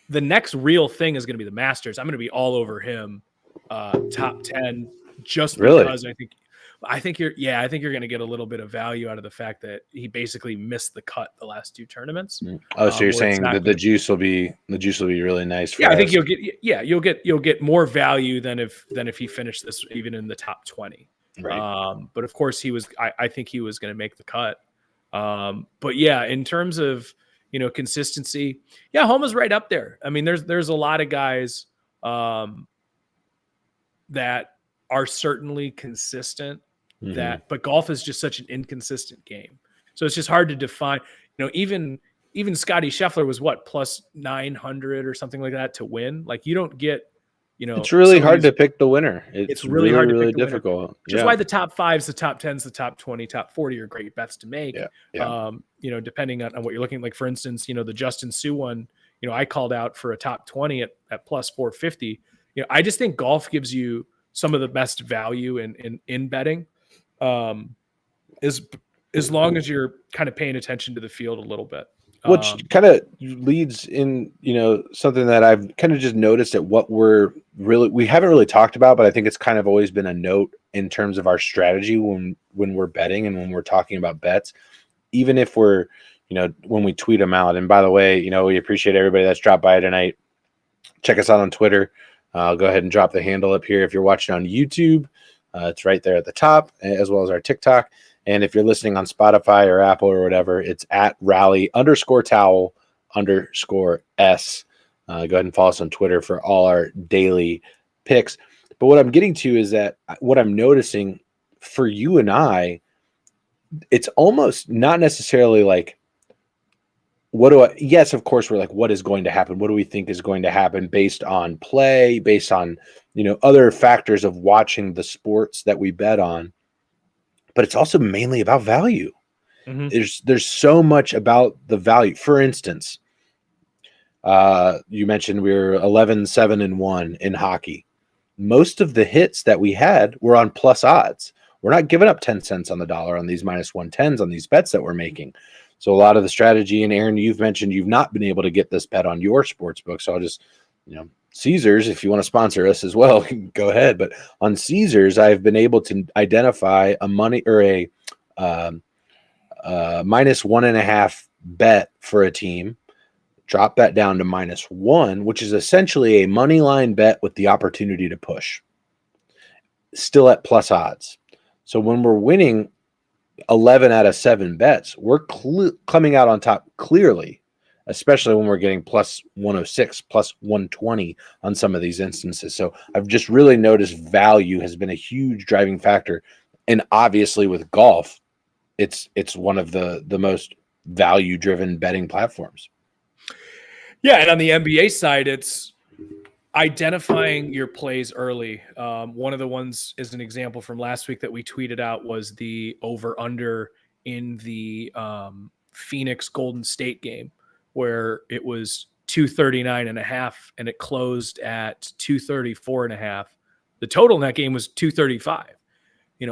the next real thing is going to be the Masters. I'm going to be all over him, top 10, just because I think you're going to get a little bit of value out of the fact that he basically missed the cut the last 2 tournaments. Oh, so you're saying that the juice will be really nice. For I think you'll get more value than if he finished this even in the top 20. Right. But of course I think he was going to make the cut. But yeah, in terms of consistency, Homa's right up there. I mean, there's a lot of guys that are certainly consistent. But golf is just such an inconsistent game, so it's just hard to define. Even Scotty Scheffler was what, plus 900 or something like that to win. Like, you don't get, it's really hard to pick the winner. It's really hard to pick the difficult winner. Which is why the top 5s, the top 10s, the top 20, top 40 are great bets to make. Depending on what you're looking like. For instance, the Justin Sue one, I called out for a top 20 at plus 450. I just think golf gives you some of the best value in betting. As long as you're kind of paying attention to the field a little bit. Which kind of leads in, something that I've kind of just noticed at what we haven't really talked about, but I think it's kind of always been a note in terms of our strategy when we're betting and when we're talking about bets, even if we're, when we tweet them out. And by the way, we appreciate everybody that's dropped by tonight. Check us out on Twitter. I'll go ahead and drop the handle up here. If you're watching on YouTube, it's right there at the top, as well as our TikTok. And if you're listening on Spotify or Apple or whatever, it's at Rally_Towel_S. Go ahead and follow us on Twitter for all our daily picks. But what I'm getting to is that what I'm noticing for you and I, it's almost not necessarily like, yes, of course, we're like, what is going to happen? What do we think is going to happen based on play, based on, other factors of watching the sports that we bet on? But it's also mainly about value. There's so much about the value. For instance, you mentioned we were 11-7-1 in hockey. Most of the hits that we had were on plus odds. We're not giving up 10 cents on the dollar on these minus 110s on these bets that we're making. So a lot of the strategy, and Aaron, you've mentioned you've not been able to get this bet on your sports book. So I'll just, Caesars, if you want to sponsor us as well, go ahead. But on Caesars, I've been able to identify a money or a minus 1.5 bet for a team, drop that down to -1, which is essentially a money line bet with the opportunity to push, still at plus odds. So when we're winning 11 out of 7 bets, we're coming out on top clearly, especially when we're getting plus 106, plus 120 on some of these instances. So I've just really noticed value has been a huge driving factor. And obviously with golf, it's one of the most value-driven betting platforms. Yeah, and on the NBA side, it's identifying your plays early. One of the ones is an example from last week that we tweeted out was the over-under in the Phoenix Golden State game, where it was 239.5 and it closed at 234.5. The total in that game was 235.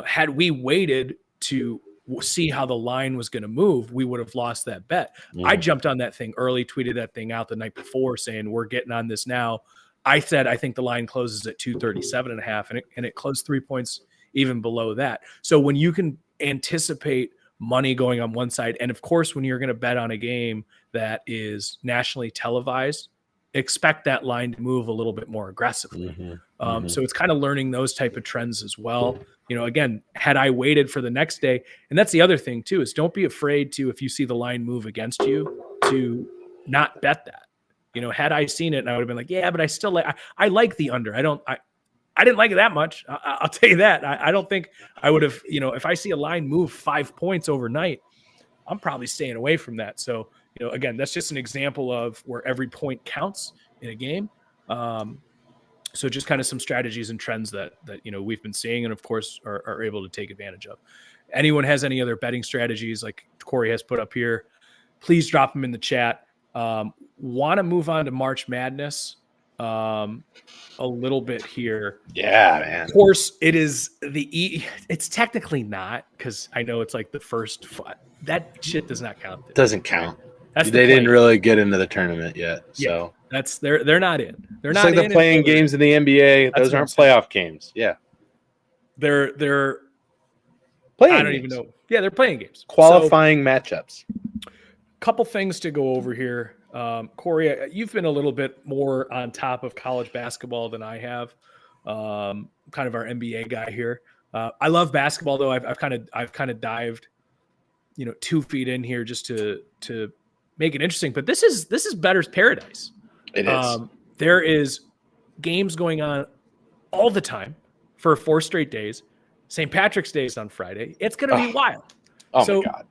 Had we waited to see how the line was going to move, we would have lost that bet. I jumped on that thing early, tweeted that thing out the night before saying, we're getting on this now. I said, I think the line closes at 237.5, and it closed 3 points even below that. So when you can anticipate money going on one side, and of course, when you're going to bet on a game that is nationally televised, expect that line to move a little bit more aggressively. So it's kind of learning those type of trends as well. Again, had I waited for the next day, and that's the other thing too, is don't be afraid to, if you see the line move against you, to not bet that. Had I seen it, and I would have been like, yeah, but I still I like the under. I didn't like it that much. I'll tell you that. I don't think I would have, if I see a line move 5 points overnight, I'm probably staying away from that. So, again, that's just an example of where every point counts in a game. So just kind of some strategies and trends that we've been seeing, and of course are able to take advantage of. Anyone has any other betting strategies like Corey has put up here, please drop them in the chat. Want to move on to March Madness a little bit here. Yeah, man. Of course, it is it's technically not, because I know it's like the first. That shit does not count. Doesn't count. They didn't really get into the tournament yet. So they're not in. They're it's not like the playing games in the NBA. Those aren't playoff games. Yeah. They're playing I don't games. even know. Yeah, they're playing games. Qualifying matchups. Couple things to go over here. Corey, you've been a little bit more on top of college basketball than I have. Kind of our NBA guy here. I love basketball though. I've kind of dived, 2 feet in here just to make it interesting. But this is bettor's paradise. It is. There is games going on all the time for 4 straight days. St. Patrick's Day is on Friday. It's going to be wild. Oh my God.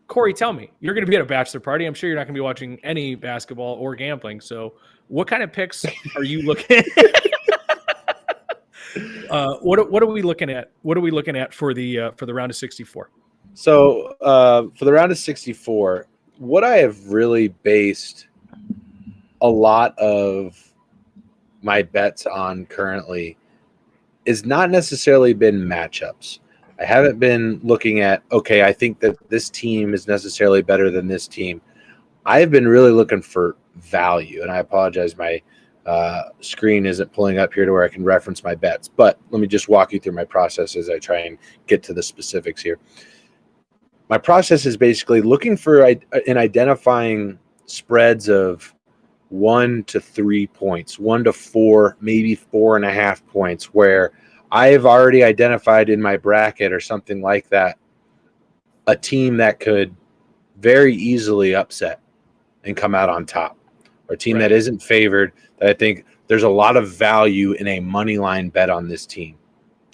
Corey, tell me, you're going to be at a bachelor party. I'm sure you're not going to be watching any basketball or gambling. So what kind of picks are you looking at? What are we looking at? What are we looking at for the round of 64? So for the round of 64, what I have really based a lot of my bets on currently is not necessarily been matchups. I haven't been looking at, okay, I think that this team is necessarily better than this team. I've been really looking for value, and I apologize, my screen isn't pulling up here to where I can reference my bets, but let me just walk you through my process as I try and get to the specifics here. My process is basically looking for and identifying spreads of 1 to 3 points, 1 to 4, maybe 4.5 points, where I've already identified in my bracket or something like that a team that could very easily upset and come out on top, or a team that isn't favored, that I think there's a lot of value in a money line bet on this team.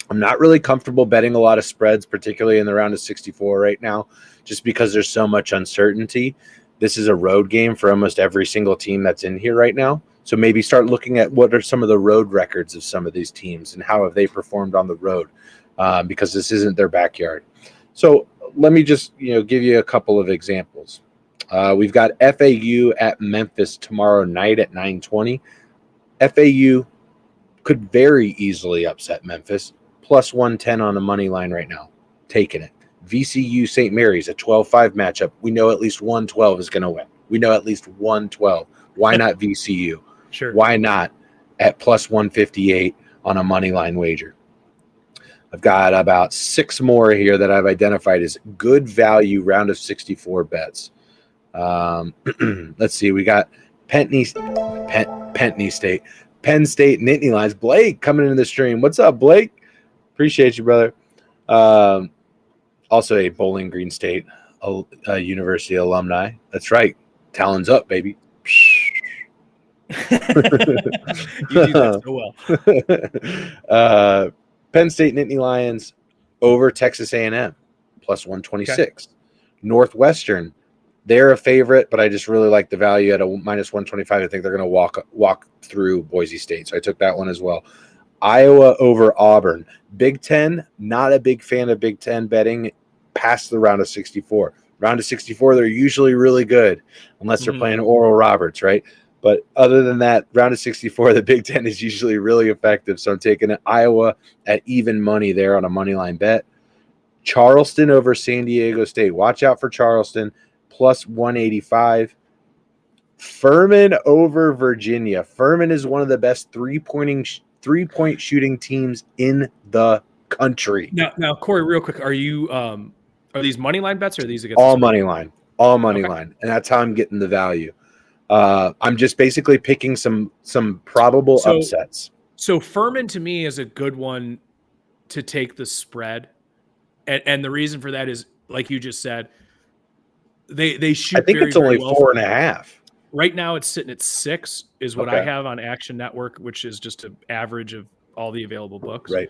I'm not really comfortable betting a lot of spreads, particularly in the round of 64 right now, just because there's so much uncertainty. This is a road game for almost every single team that's in here right now. So maybe start looking at what are some of the road records of some of these teams and how have they performed on the road, because this isn't their backyard. So let me just give you a couple of examples. We've got FAU at Memphis tomorrow night at 9:20. FAU could very easily upset Memphis, plus 110 on the money line right now. Taking it. VCU St. Mary's, a 12-5 matchup. We know at least 112 is going to win. We know at least 112. Why not VCU? Sure. Why not at plus 158 on a money line wager? I've got about 6 more here that I've identified as good value round of 64 bets. Let's see. We got Penn State, Nittany Lions. Blake coming into the stream. What's up, Blake? Appreciate you, brother. Also a Bowling Green State University alumni. That's right. Talons up, baby. You do that so well. Penn State Nittany Lions over Texas A&M plus 126. Okay. Northwestern, they're a favorite, but I just really like the value at a minus 125. I think they're going to walk through Boise State, so I took that one as well. Iowa over Auburn. Big Ten, not a big fan of Big Ten betting past the round of 64. Round of 64, they're usually really good unless they're playing Oral Roberts, right? But other than that, round of 64, the Big Ten is usually really effective. So I'm taking Iowa at even money there on a money line bet. Charleston over San Diego State. Watch out for Charleston, plus 185. Furman over Virginia. Furman is one of the best three-point shooting teams in the country. Now, Corey, real quick, are these money line bets or are these against all money line? All money line, and that's how I'm getting the value. I'm just basically picking some probable upsets. So Furman to me is a good one to take the spread, and the reason for that is, like you just said, they shoot. I think it's only 4.5. Right now, it's sitting at 6, is what I have on Action Network, which is just an average of all the available books. Right.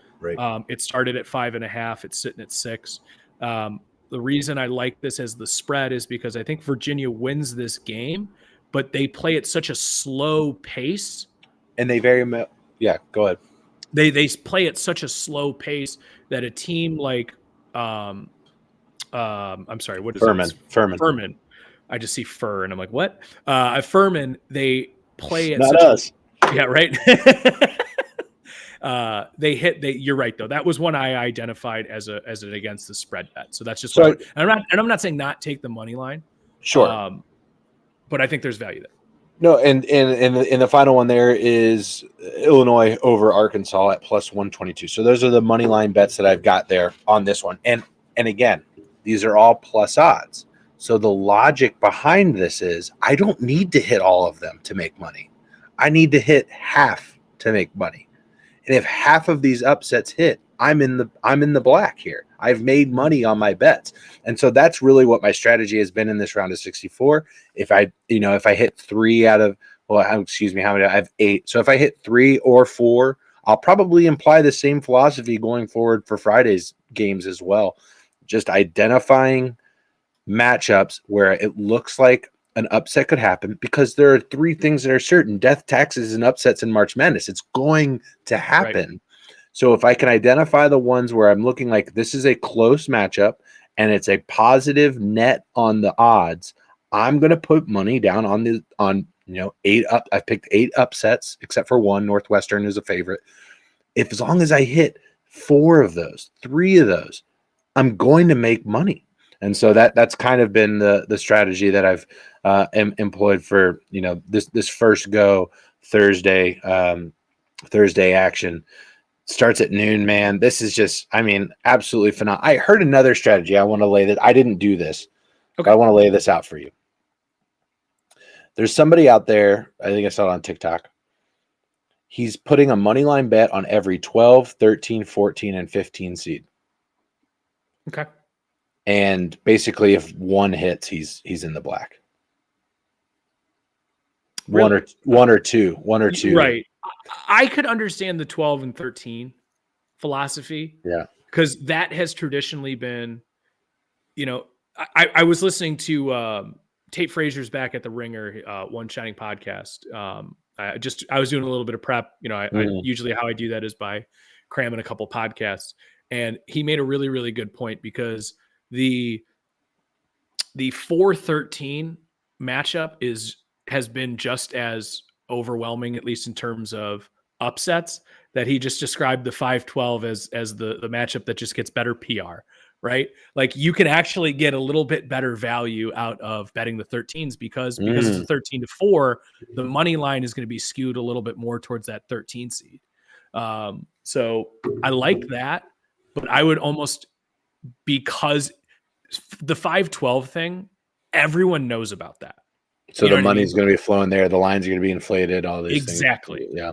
It started at 5.5. It's sitting at 6. The reason I like this as the spread is because I think Virginia wins this game, but they play at such a slow pace And they very much, yeah, go ahead. They play at such a slow pace that a team like, I'm sorry, what is it? Furman. I just see Fur and I'm like, what? Furman, they play at Not such us. Yeah, right. You're right though. That was one I identified as an against the spread bet. So that's just what I'm not saying not take the money line. Sure. But I think there's value there. No, and the final one there is Illinois over Arkansas at plus 122. So those are the money line bets that I've got there on this one. And again, these are all plus odds. So the logic behind this is I don't need to hit all of them to make money. I need to hit half to make money. And if half of these upsets hit, I'm in the black here. I've made money on my bets. And so that's really what my strategy has been in this round of 64. If I hit 3 out of, excuse me, how many? I have 8. So if I hit 3 or 4, I'll probably imply the same philosophy going forward for Friday's games as well. Just identifying matchups where it looks like an upset could happen, because there are 3 things that are certain: death, taxes, and upsets in March Madness. It's going to happen. Right. So if I can identify the ones where I'm looking like this is a close matchup and it's a positive net on the odds, I'm going to put money down on 8 up. I picked 8 upsets, except for one. Northwestern is a favorite. As long as I hit 4 of those, 3 of those, I'm going to make money. And so that's kind of been the strategy that I've employed for this first go Thursday action. Starts at noon, man. This is just, absolutely phenomenal. I heard another strategy. I want to lay that. I didn't do this. Okay. But I want to lay this out for you. There's somebody out there, I think I saw it on TikTok. He's putting a money line bet on every 12, 13, 14, and 15 seed. Okay. And basically, if one hits, he's in the black. Really? One or two. Right. I could understand the 12 and 13 philosophy. Yeah. Because that has traditionally been, I was listening to Tate Frazier's Back at the Ringer, One Shining podcast. I was doing a little bit of prep. I usually how I do that is by cramming a couple podcasts. And he made a really, really good point, because the 4-13 matchup has been just as overwhelming, at least in terms of upsets, that he just described the 5-12 as the matchup that just gets better PR, right? Like you can actually get a little bit better value out of betting the 13s because it's a 13-4, the money line is going to be skewed a little bit more towards that 13 seed. So I like that, but I would almost, because the 5-12 thing, everyone knows about that. So the money's going to be flowing there. The lines are going to be inflated. All these exactly. Things. Yeah.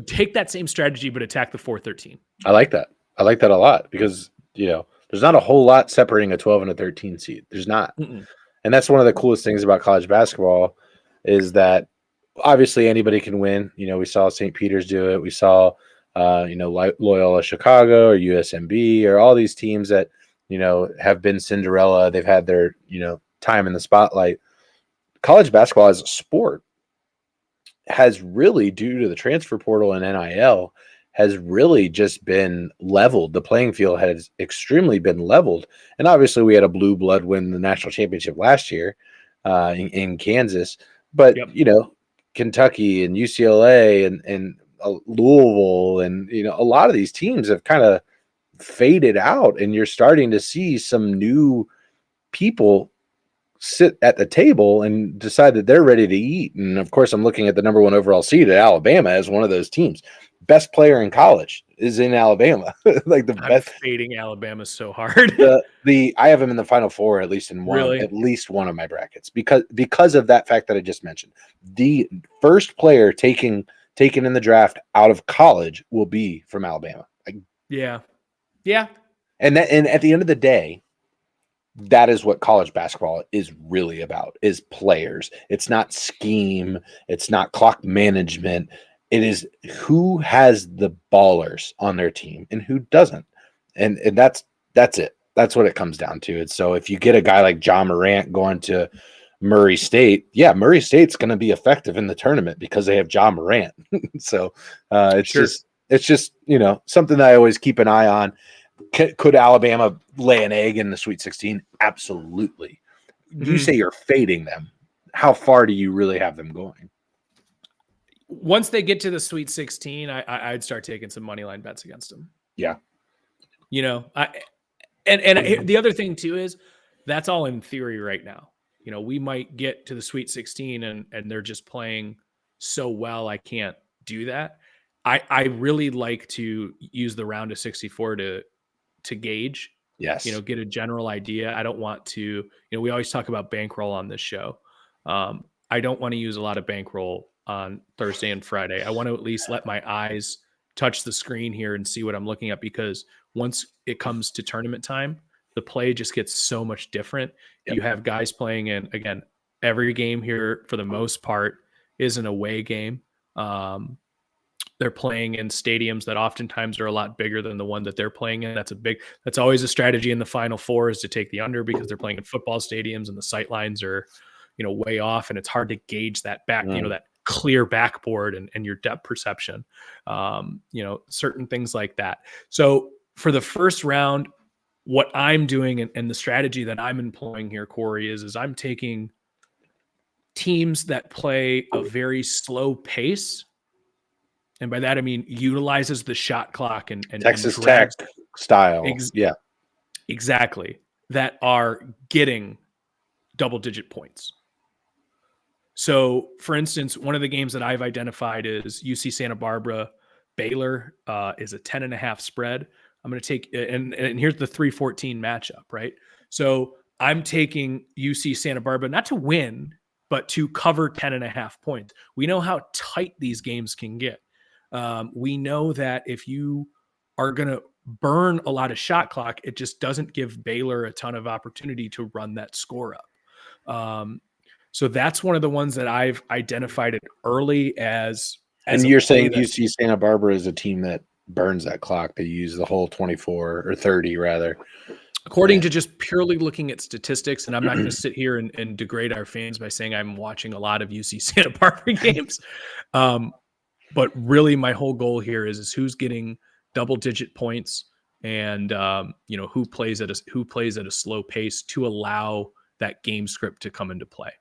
Take that same strategy, but attack the 4-13. I like that. I like that a lot, because there's not a whole lot separating a 12 and a 13 seed. There's not. And that's one of the coolest things about college basketball is that obviously anybody can win. We saw St. Peter's do it. We saw Loyola Chicago or USMB or all these teams that have been Cinderella. They've had their time in the spotlight. College basketball as a sport has really, due to the transfer portal and NIL, has really just been leveled. The playing field has extremely been leveled. And obviously we had a blue blood win the national championship last year in Kansas. But, Kentucky and UCLA and Louisville and, a lot of these teams have kind of faded out. And you're starting to see some new people sit at the table and decide that they're ready to eat. And of course, I'm looking at the number 1 overall seed at Alabama as one of those teams. Best player in college is in Alabama. Like the I'm best. Fading Alabama so hard. I have him in the Final Four, at least in one, at least one of my brackets, because of that fact that I just mentioned. The first player taken in the draft out of college will be from Alabama. Yeah. And at the end of the day, that is what college basketball is really about, is players. It's not scheme. It's not clock management. It is who has the ballers on their team and who doesn't. And that's it. That's what it comes down to. And so if you get a guy like John Morant going to Murray State. Yeah, Murray State's going to be effective in the tournament because they have Ja Morant. So it's just something that I always keep an eye on. Could Alabama lay an egg in the Sweet 16? Absolutely. You say you're fading them. How far do you really have them going? Once they get to the Sweet 16, I'd start taking some money line bets against them. Yeah. And the other thing too is that's all in theory right now. We might get to the Sweet 16 and they're just playing so well I can't do that. I really like to use the round of 64 to gauge. Yes. Get a general idea. I don't want to, we always talk about bankroll on this show. I don't want to use a lot of bankroll on Thursday and Friday. I want to at least let my eyes touch the screen here and see what I'm looking at, because once it comes to tournament time, the play just gets so much different. Yep. You have guys playing in, again, every game here for the most part is an away game. They're playing in stadiums that oftentimes are a lot bigger than the one that they're playing in. That's always a strategy in the Final Four, is to take the under, because they're playing in football stadiums and the sight lines are, way off, and it's hard to gauge that back, that clear backboard and your depth perception, certain things like that. So for the first round, what I'm doing and the strategy that I'm employing here, Corey, is I'm taking teams that play a very slow pace. And by that, I mean utilizes the shot clock and Texas Tech style. Yeah, exactly. That are getting double-digit points. So, for instance, one of the games that I've identified is UC Santa Barbara. Baylor is a 10.5 spread. I'm going to take, and here's the 3-14 matchup, right? So I'm taking UC Santa Barbara, not to win, but to cover 10.5 points. We know how tight these games can get. We know that if you are going to burn a lot of shot clock, it just doesn't give Baylor a ton of opportunity to run that score up. So that's one of the ones that I've identified it early as and you're saying UC Santa Barbara is a team that burns that clock. They use the whole 24 or 30 rather. According to just purely looking at statistics, and I'm not going to sit here and degrade our fans by saying I'm watching a lot of UC Santa Barbara games. But really my whole goal here is who's getting double-digit points and who plays at a slow pace to allow that game script to come into play.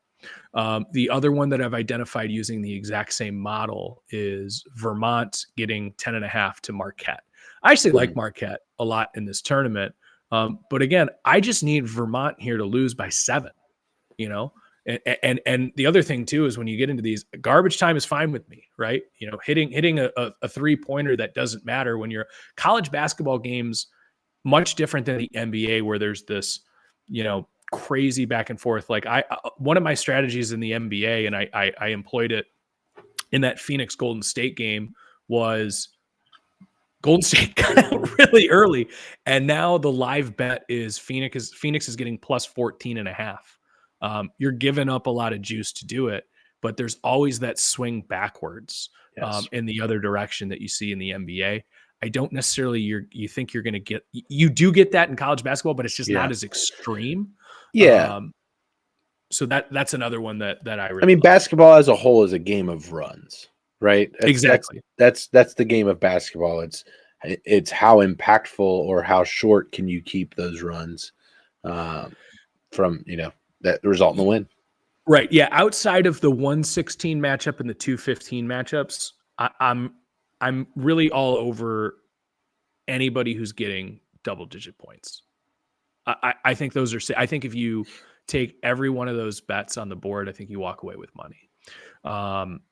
The other one that I've identified using the exact same model is Vermont getting 10.5 to Marquette. I actually like Marquette a lot in this tournament. But again, I just need Vermont here to lose by 7, and the other thing too is when you get into these, garbage time is fine with me, right? Hitting a 3-pointer that doesn't matter when you're college basketball games, much different than the NBA where there's this, crazy back and forth. Like one of my strategies in the NBA, and I employed it in that Phoenix Golden State game, was Golden State got out really early, and now the live bet is Phoenix is getting plus 14.5. You're giving up a lot of juice to do it, but there's always that swing backwards in the other direction that you see in the NBA. I don't necessarily you think you're going to get, you do get that in college basketball, but it's just not as extreme. Yeah. So that's another one that I really like. Basketball as a whole is a game of runs, right? Exactly. That's the game of basketball. It's how impactful or how short can you keep those runs from, that result in the win. Right. Yeah. Outside of the 116 matchup and the 215 matchups, I'm really all over anybody who's getting double-digit points. I think those are. I think if you take every one of those bets on the board, I think you walk away with money. I'm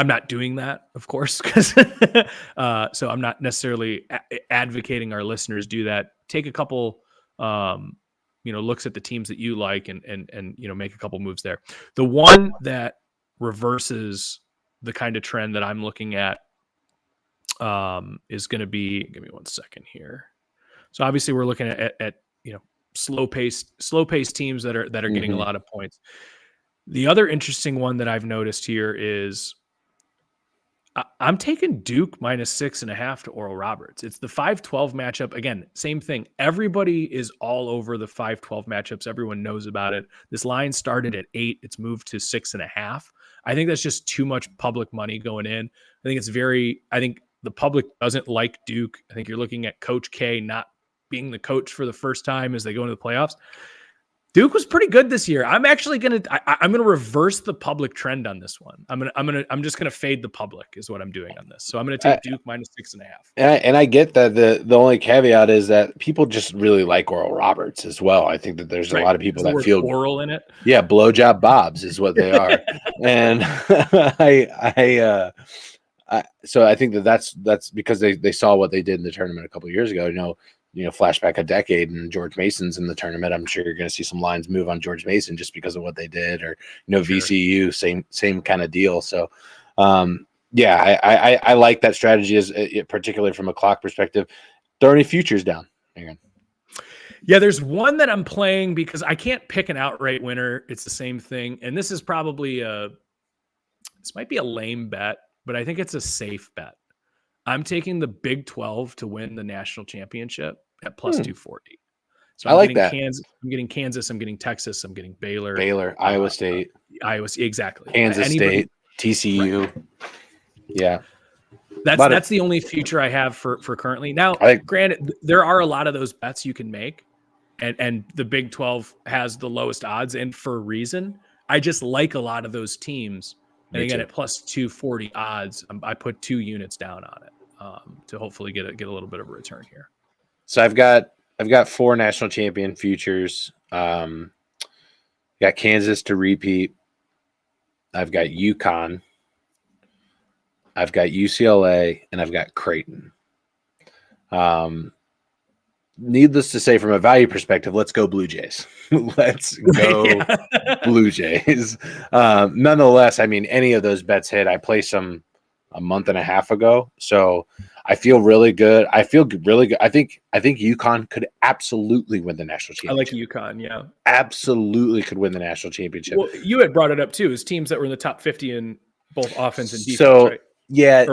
not doing that, of course, because so I'm not necessarily advocating our listeners do that. Take a couple, looks at the teams that you like and make a couple moves there. The one that reverses the kind of trend that I'm looking at is going to be. Give me 1 second here. So obviously we're looking at slow paced teams that are getting a lot of points. The other interesting one that I've noticed here is I'm taking Duke -6.5 to Oral Roberts. It's the 5-12 matchup. Again, same thing. Everybody is all over the 5-12 matchups. Everyone knows about it. This line started at 8. It's moved to 6.5. I think that's just too much public money going in. I think the public doesn't like Duke. I think you're looking at Coach K not being the coach for the first time as they go into the playoffs. Duke was pretty good this year. I'm actually I'm gonna reverse the public trend on this one. I'm just gonna fade the public is what I'm doing on this. So I'm gonna take Duke -6.5. And I get that the only caveat is that people just really like Oral Roberts as well. I think that there's a lot of people that feel oral in it. Yeah, blowjob bobs is what they are, and so I think that's because they saw what they did in the tournament a couple of years ago. Flashback a decade and George Mason's in the tournament. I'm sure you're going to see some lines move on George Mason just because of what they did, or sure. VCU, same kind of deal. So, I like that strategy as particularly from a clock perspective. Throw any futures down, Aaron. Yeah, there's one that I'm playing because I can't pick an outright winner. It's the same thing, and this is probably this might be a lame bet, but I think it's a safe bet. I'm taking the Big 12 to win the national championship at +240. So I like that. I'm getting Kansas. I'm getting Texas. I'm getting Baylor. Iowa State. Exactly. Kansas State. TCU. Right. Yeah. That's the only future I have for currently. Now, granted, there are a lot of those bets you can make, and the Big 12 has the lowest odds, and for a reason. I just like a lot of those teams. And again, at +240 odds, I put 2 units down on it to hopefully get a little bit of a return here. So I've got 4 national champion futures. Got Kansas to repeat. I've got UConn. I've got UCLA, and I've got Creighton. Needless to say, from a value perspective, let's go Blue Jays. Let's go Blue Jays. Nonetheless, I mean, any of those bets hit. I placed them a month and a half ago, so I feel really good. I think UConn could absolutely win the national championship. I like UConn, yeah. Absolutely could win the national championship. Well, you had brought it up too, as teams that were in the top 50 in both offense and defense, right? Yeah,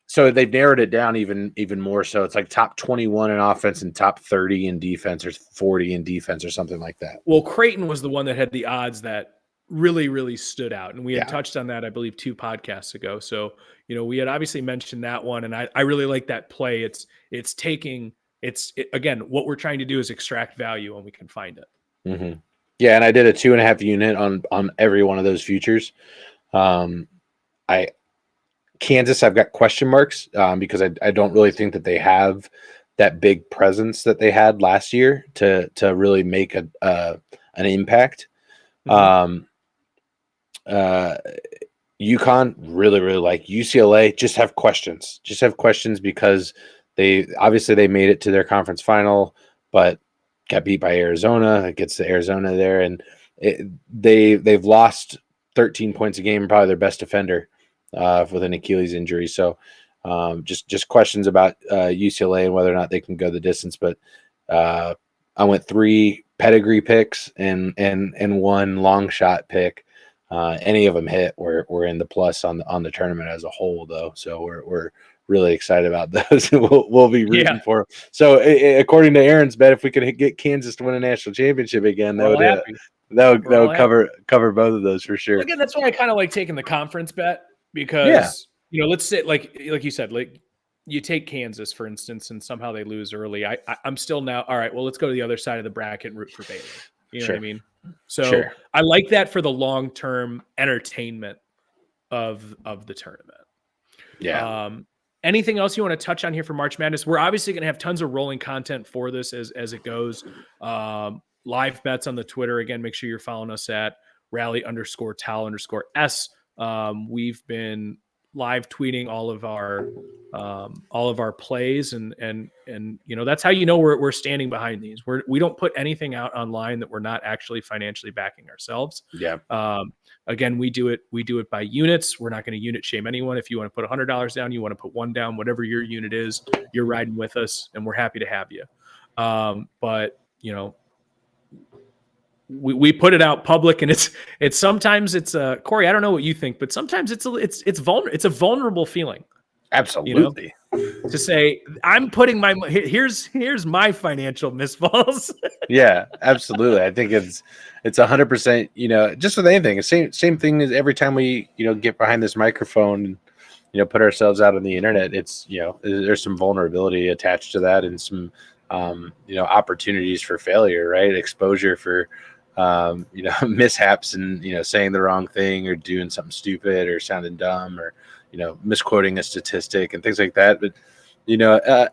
so they've narrowed it down even more. So it's like top 21 in offense and top 30 in defense, or 40 in defense, or something like that. Well, Creighton was the one that had the odds that really, really stood out. And we had touched on that, I believe, 2 podcasts ago. So, we had obviously mentioned that one. And I really like that play. Again, what we're trying to do is extract value when we can find it. Mm-hmm. Yeah. And I did a 2.5 unit on every one of those futures. Kansas, I've got question marks because I don't really think that they have that big presence that they had last year to really make an impact. Mm-hmm. UConn, really, really like. UCLA, just have questions. Just have questions because they made it to their conference final, but got beat by Arizona. It gets to Arizona there, and they've lost 13 points a game, probably their best defender. With an Achilles injury. So just questions about UCLA and whether or not they can go the distance. But I went 3 pedigree picks and 1 long shot pick. Any of them hit, we're in the plus on the tournament as a whole, though. So we're really excited about those. we'll be rooting for them. So according to Aaron's bet, if we could get Kansas to win a national championship again, that would cover both of those for sure. Well, again, that's why I kind of like taking the conference bet. Because, let's say, like you said, like you take Kansas, for instance, and somehow they lose early. I'm still now, all right, well, let's go to the other side of the bracket and root for Baylor. You know what I mean? So I like that for the long-term entertainment of the tournament. Yeah. Anything else you want to touch on here for March Madness? We're obviously going to have tons of rolling content for this as it goes. Live bets on the Twitter. Again, make sure you're following us at rally_tal_s. We've been live tweeting all of our plays and that's how we're standing behind these. We don't put anything out online that we're not actually financially backing ourselves. Yeah. Again, we do it by units. We're not going to unit shame anyone. If you want to put $100 down, you want to put 1 down, whatever your unit is, you're riding with us and we're happy to have you. But we put it out public, and it's sometimes it's Corey, I don't know what you think, but sometimes it's a vulnerable feeling. Absolutely. To say I'm putting here's my financial misfalls. Yeah, absolutely. I think it's 100%, just with anything. Same thing as every time we, get behind this microphone and, put ourselves out on the internet, it's, there's some vulnerability attached to that and some, opportunities for failure, right? Exposure for, mishaps and, saying the wrong thing or doing something stupid or sounding dumb or, misquoting a statistic and things like that. But,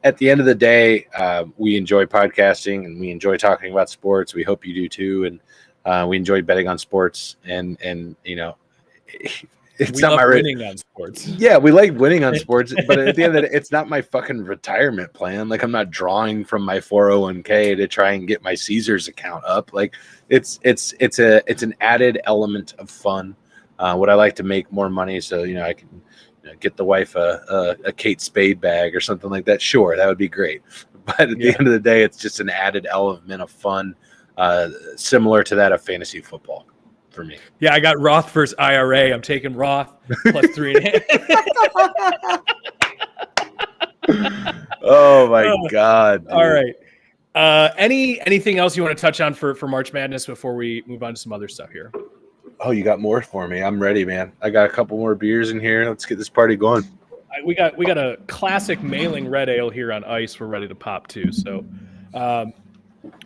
at the end of the day, we enjoy podcasting and we enjoy talking about sports. We hope you do too. And we enjoy betting on sports and it's we not love my winning on sports. Yeah, we like winning on sports, but at the end of the day, it's not my fucking retirement plan. Like I'm not drawing from my 401k to try and get my Caesars account up. Like it's an added element of fun. Would I like to make more money so I can get the wife a Kate Spade bag or something like that? Sure, that would be great. But at the end of the day, it's just an added element of fun, similar to that of fantasy football. For me. Yeah, I got Roth versus IRA. I'm taking Roth plus 3.5. Oh my God. Dude. All right. Anything else you want to touch on for March Madness before we move on to some other stuff here? Oh, you got more for me. I'm ready, man. I got a couple more beers in here. Let's get this party going. We got a classic mailing red ale here on ice. We're ready to pop too. So a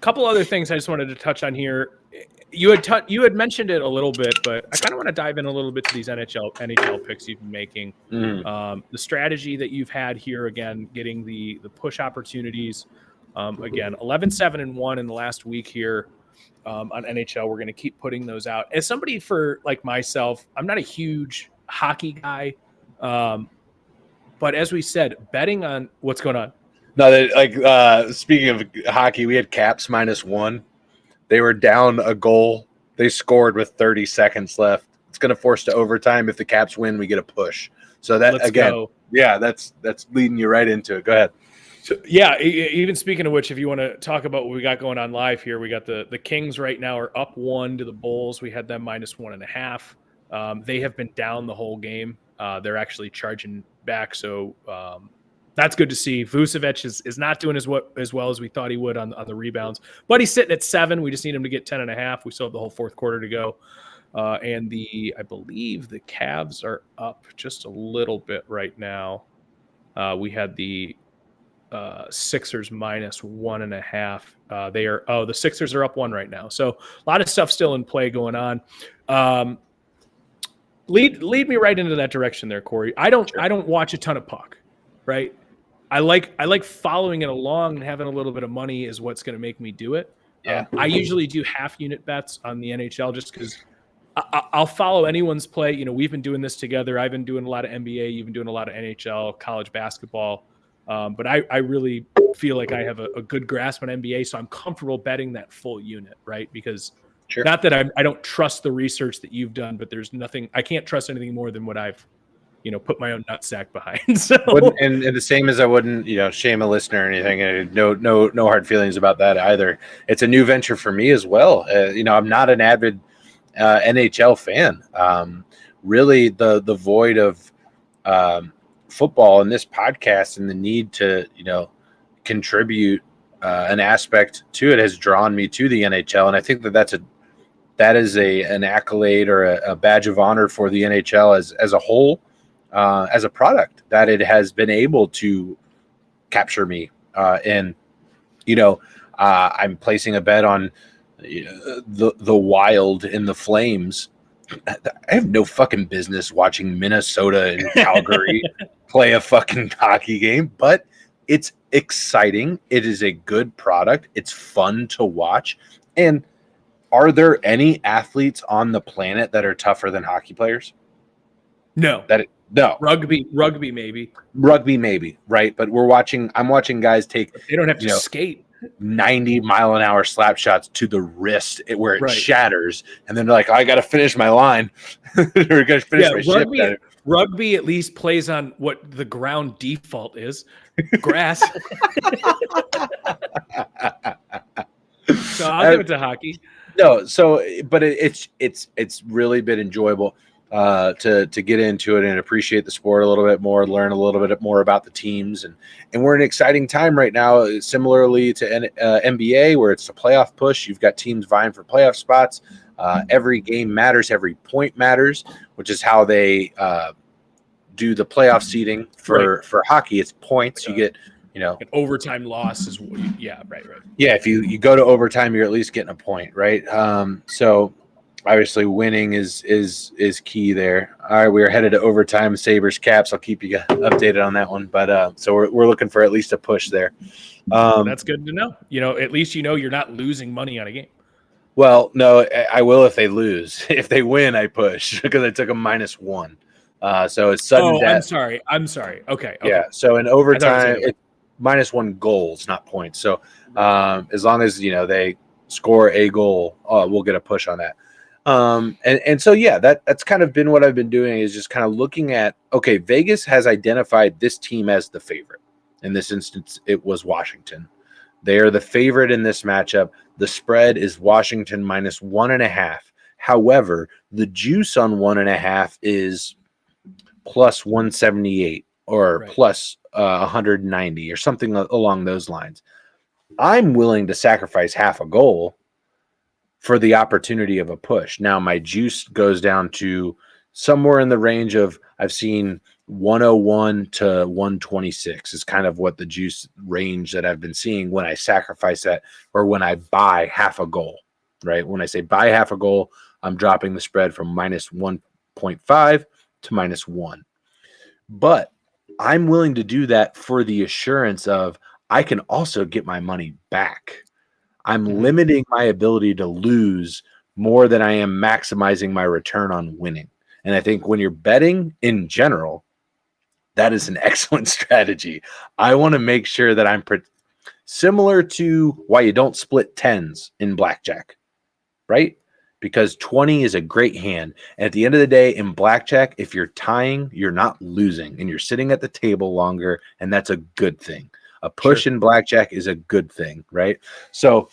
couple other things I just wanted to touch on here. You had mentioned it a little bit, but I kind of want to dive in a little bit to these NHL picks you've been making. The strategy that you've had here, again, getting the push opportunities. Again, 11-7-1 in the last week here on NHL. We're going to keep putting those out. As somebody for like myself, I'm not a huge hockey guy, but as we said, betting on what's going on. No, speaking of hockey, we had Caps -1. They were down a goal. They scored with 30 seconds left. It's going to force to overtime. If the Caps win, we get a push. So that Let's again, go. Yeah, that's leading you right into it. Go ahead. So, yeah, even speaking of which, if you want to talk about what we got going on live here, we got the Kings right now are up 1 to the Bulls. We had them -1.5. They have been down the whole game. They're actually charging back. So that's good to see. Vucevic is not doing as well as we thought he would on the rebounds, but he's sitting at 7. We just need him to get 10.5. We still have the whole fourth quarter to go. And I believe the Cavs are up just a little bit right now. We had the Sixers -1.5. The Sixers are up 1 right now. So a lot of stuff still in play going on. Lead me right into that direction there, Corey. I don't watch a ton of puck, right? I like following it along and having a little bit of money is what's going to make me do it. Yeah. I usually do half unit bets on the NHL just because I'll follow anyone's play. We've been doing this together. I've been doing a lot of NBA. You've been doing a lot of NHL, college basketball. But I really feel like I have a good grasp on NBA, so I'm comfortable betting that full unit, right? Because not that I don't trust the research that you've done, but there's nothing – I can't trust anything more than what I've put my own nutsack behind. So and the same as I wouldn't, shame a listener or anything. No hard feelings about that either. It's a new venture for me as well. I'm not an avid NHL fan. Really, the void of football in this podcast and the need to, contribute an aspect to it has drawn me to the NHL, and I think that is an accolade or a badge of honor for the NHL as a whole. As a product that it has been able to capture me. I'm placing a bet on the Wild and the Flames. I have no fucking business watching Minnesota and Calgary play a fucking hockey game, but it's exciting. It is a good product. It's fun to watch. And are there any athletes on the planet that are tougher than hockey players? No. No. Rugby maybe. Rugby maybe, right? But I'm watching guys take they don't have to skate 90-mile-an-hour slap shots to the wrist where it shatters, and then they're like, I got to finish my line. Or got to finish my shift. Rugby at least plays on what the ground default is, grass. So I'll give it to hockey. No, so but it's really been enjoyable to get into it and appreciate the sport a little bit more, learn a little bit more about the teams, and we're in an exciting time right now. Similarly to NBA, where it's a playoff push, you've got teams vying for playoff spots. Every game matters, every point matters, which is how they do the playoff seeding for hockey. It's points. You get an overtime loss is right. Yeah, if you go to overtime, you're at least getting a point, right? So obviously winning is key there. All right, we are headed to overtime. Sabres Caps. I'll keep you updated on that one, but so we're looking for at least a push there. That's good to know. At least you're not losing money on a game. Well, no, I will if they lose. If they win, I push because I took a -1. So it's sudden death. I'm sorry. Okay. Yeah. So in overtime, it's -1 goals, not points. So as long as they score a goal, we'll get a push on that. And so yeah, that's kind of been what I've been doing, is just kind of looking at, okay, Vegas has identified this team as the favorite. In this instance, it was Washington. They are the favorite in this matchup. The spread is Washington -1.5. However, the juice on 1.5 is plus 178 or plus 190 or something along those lines. I'm willing to sacrifice half a goal for the opportunity of a push. Now my juice goes down to somewhere in the range of, I've seen 101 to 126 is kind of what the juice range that I've been seeing when I sacrifice that, or when I buy half a goal, right? When I say buy half a goal, I'm dropping the spread from -1.5 to -1. But I'm willing to do that for the assurance of I can also get my money back. I'm limiting my ability to lose more than I am maximizing my return on winning. And I think when you're betting in general, that is an excellent strategy. I want to make sure that I'm similar to why you don't split tens in blackjack, right? Because 20 is a great hand. And at the end of the day, in blackjack, if you're tying, you're not losing, and you're sitting at the table longer, and that's a good thing. A push in blackjack is a good thing, right? So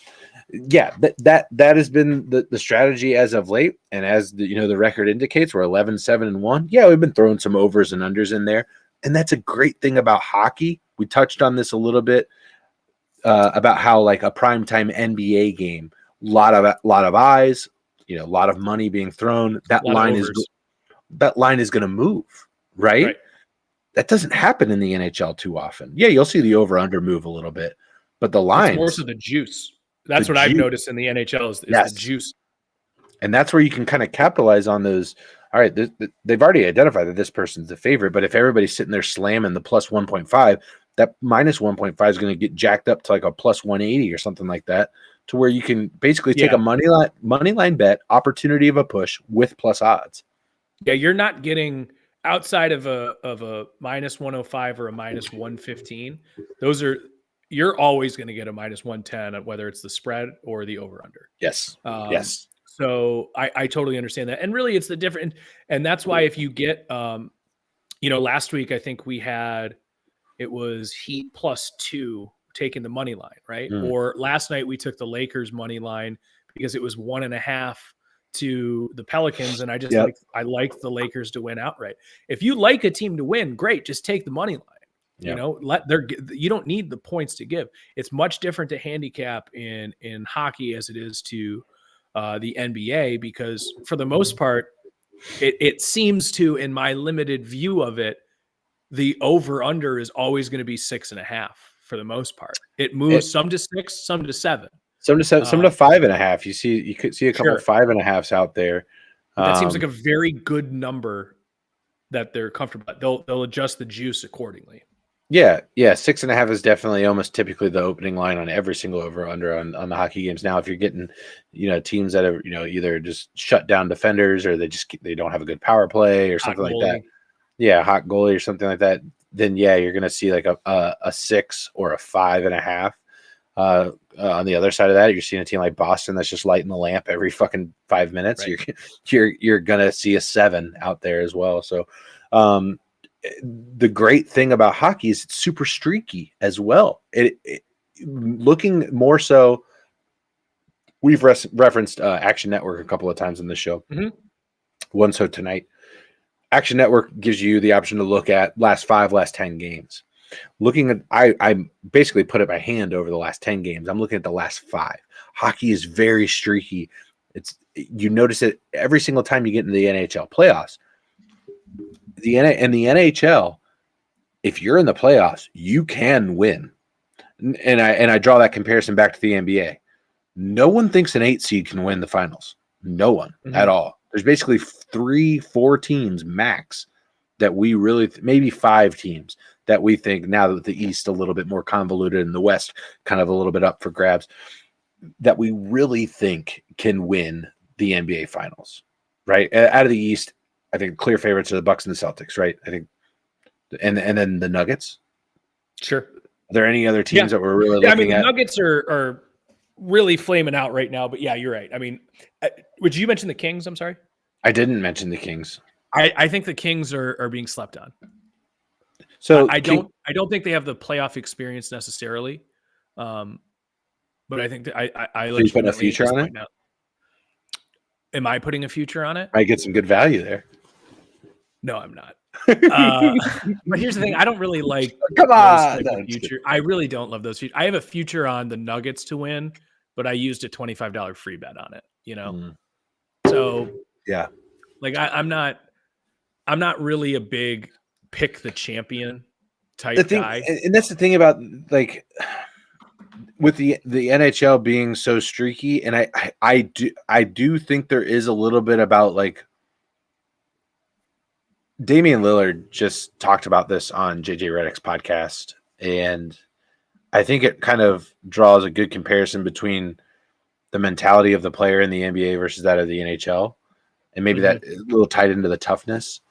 yeah, that has been the strategy as of late. And as the record indicates, we're 11-7-1. Yeah, we've been throwing some overs and unders in there. And that's a great thing about hockey. We touched on this a little bit about how, like, a primetime NBA game, lot of eyes, a lot of money being thrown. That line is going to move, right? That doesn't happen in the NHL too often. Yeah, you'll see the over under move a little bit, but the lines, it's more so the juice. That's what I've noticed in the NHL is the juice. And that's where you can kind of capitalize on those. All right, they've already identified that this person's the favorite, but if everybody's sitting there slamming the plus 1.5, that minus 1.5 is going to get jacked up to like a plus 180 or something like that, to where you can basically take a money line bet, opportunity of a push with plus odds. Yeah, you're not getting outside of a minus 105 or a minus 115. You're always going to get a minus 110, whether it's the spread or the over under. Yes. Yes. So I totally understand that. And really it's the different, and that's why if you get, last week, I think it was Heat +2 taking the money line, right? Or last night we took the Lakers money line because it was 1.5 to the Pelicans. And I just I like the Lakers to win outright. If you like a team to win, great, just take the money line. You don't need the points to give. It's much different to handicap in hockey as it is to the NBA, because for the most part, it seems to, in my limited view of it, the over under is always going to be 6.5 for the most part. It moves some to 6, some to 7. Some to 5.5. You could see a couple 5.5s out there. That seems like a very good number that they're comfortable at. They'll adjust the juice accordingly. Yeah. 6.5 is definitely almost typically the opening line on every single over under on the hockey games. Now, if you're getting, teams that have, either just shut down defenders, or they don't have a good power play or something like that. Yeah, hot goalie or something like that. Then you're going to see like a 6 or a 5.5. On the other side of that, you're seeing a team like Boston that's just lighting the lamp every fucking 5 minutes. Right. You're going to see a 7 out there as well. So, the great thing about hockey is it's super streaky as well. It looking more so We've referenced Action Network a couple of times in the show. Mm-hmm. One so tonight. Action Network gives you the option to look at last 10 games. Looking at, I basically put it by hand over the last 10 games. I'm looking at the last 5. Hockey is very streaky. You notice it every single time you get into the NHL playoffs. The NHL, if you're in the playoffs, you can win. And I draw that comparison back to the NBA. No one thinks an 8 seed can win the finals. No one at all. There's basically 3-4 teams max that we really, maybe 5 teams that we think, now that the East a little bit more convoluted and the West kind of a little bit up for grabs, that we really think can win the NBA finals, right? Out of the East, I think clear favorites are the Bucks and the Celtics, right? I think, and then the Nuggets. Sure. Are there any other teams that we're really looking at? The Nuggets are really flaming out right now, but yeah, you're right. I mean, would you mention the Kings? I'm sorry. I didn't mention the Kings. I think the Kings are being slept on. So I don't think they have the playoff experience necessarily. But I think that I so you putting a future on it? Now. Am I putting a future on it? I get some good value there. No, I'm not. But here's the thing: I don't really like. Come on, future. I really don't love those. I have a future on the Nuggets to win, but I used a $25 free bet on it. You know, so yeah, like I'm not really a big pick the champion type guy. And that's the thing about, like, with the NHL being so streaky, and I do think there is a little bit about, like, Damian Lillard just talked about this on JJ Redick's podcast, and I think it kind of draws a good comparison between the mentality of the player in the NBA versus that of the NHL, and maybe that a little tied into the toughness.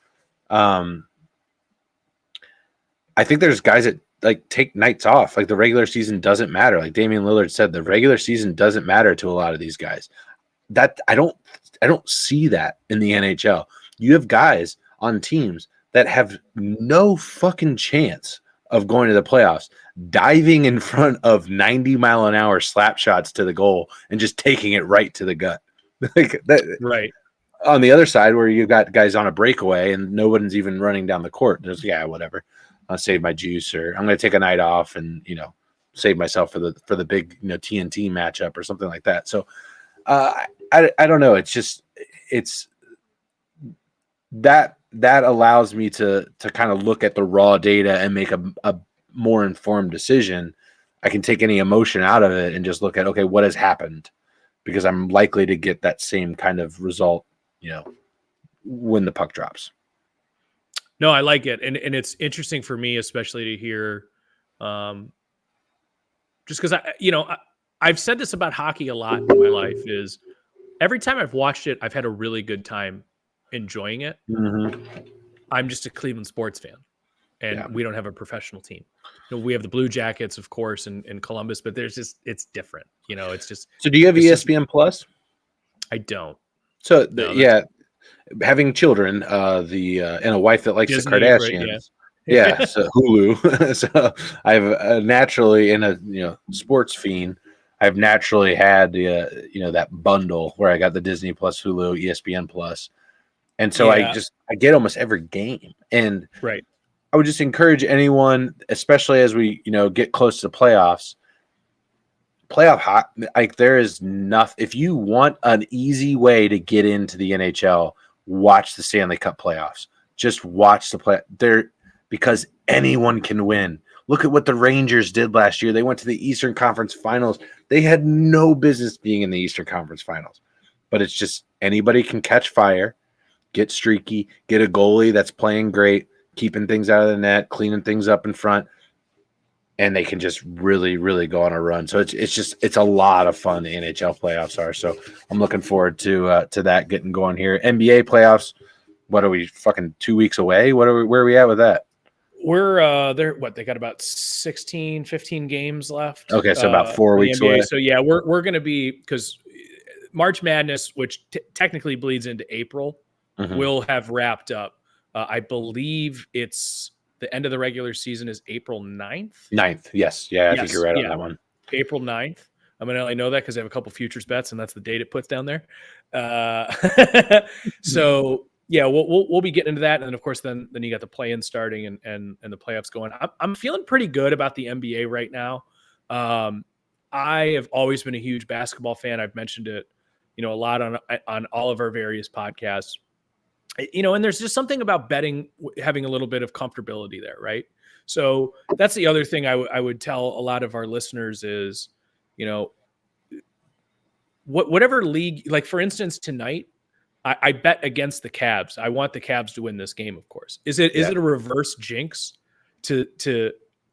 I think there's guys that, like, take nights off. Like, the regular season doesn't matter. Like Damian Lillard said, the regular season doesn't matter to a lot of these guys. That I don't see that in the NHL. You have guys on teams that have no fucking chance of going to the playoffs, diving in front of 90-mile-an-hour slap shots to the goal and just taking it right to the gut. Like that, right. On the other side, where you've got guys on a breakaway and nobody's even running down the court, there's, whatever. I'll save my juice, or I'm going to take a night off and, save myself for the big, TNT matchup or something like that. So I don't know. It's that allows me to kind of look at the raw data and make a more informed decision. I can take any emotion out of it and just look at, okay, what has happened, because I'm likely to get that same kind of result, when the puck drops. No, I like it. And it's interesting for me, especially to hear, just because I've said this about hockey a lot in my life, is every time I've watched it, I've had a really good time enjoying it. I'm just a Cleveland sports fan, and we don't have a professional team. We have the Blue Jackets, of course, in Columbus, but it's different. It's just. So do you have ESPN Plus? I don't. So having children, and a wife that likes Disney, the Kardashians. Right, so Hulu. So I've naturally, in a sports fiend, I've naturally had that bundle where I got the Disney Plus, Hulu, ESPN Plus, and so I get almost every game. And right, I would just encourage anyone, especially as we get close to the playoffs. Playoff hot, like, there is nothing. If you want an easy way to get into the NHL, watch the Stanley Cup playoffs. Just watch the play there, because anyone can win. Look at what the Rangers did last year. They went to the Eastern Conference Finals. They had no business being in the Eastern Conference Finals, but it's just anybody can catch fire, get streaky, get a goalie that's playing great, keeping things out of the net, cleaning things up in front, and they can just really, really go on a run. So it's a lot of fun. The NHL playoffs are. So I'm looking forward to that getting going here. NBA playoffs. What are we, fucking 2 weeks away? Where are we at with that? We're they got about 16, 15 games left. Okay, so about 4 weeks away. So yeah, we're going to be, because March Madness, which technically bleeds into April, will have wrapped up. I believe it's the end of the regular season is April 9th. 9th, yes. Yeah, I think you're right on that one. April 9th. I'm going to only know that because I have a couple futures bets, and that's the date it puts down there. So yeah, we'll be getting into that, and then of course then you got the play-in starting and the playoffs going. I'm feeling pretty good about the NBA right now. I have always been a huge basketball fan. I've mentioned it, a lot on all of our various podcasts. And there's just something about betting having a little bit of comfortability there, right? So that's the other thing I would tell a lot of our listeners is, whatever league, like for instance, tonight, I bet against the Cavs. I want the Cavs to win this game, of course. Is it a reverse jinx to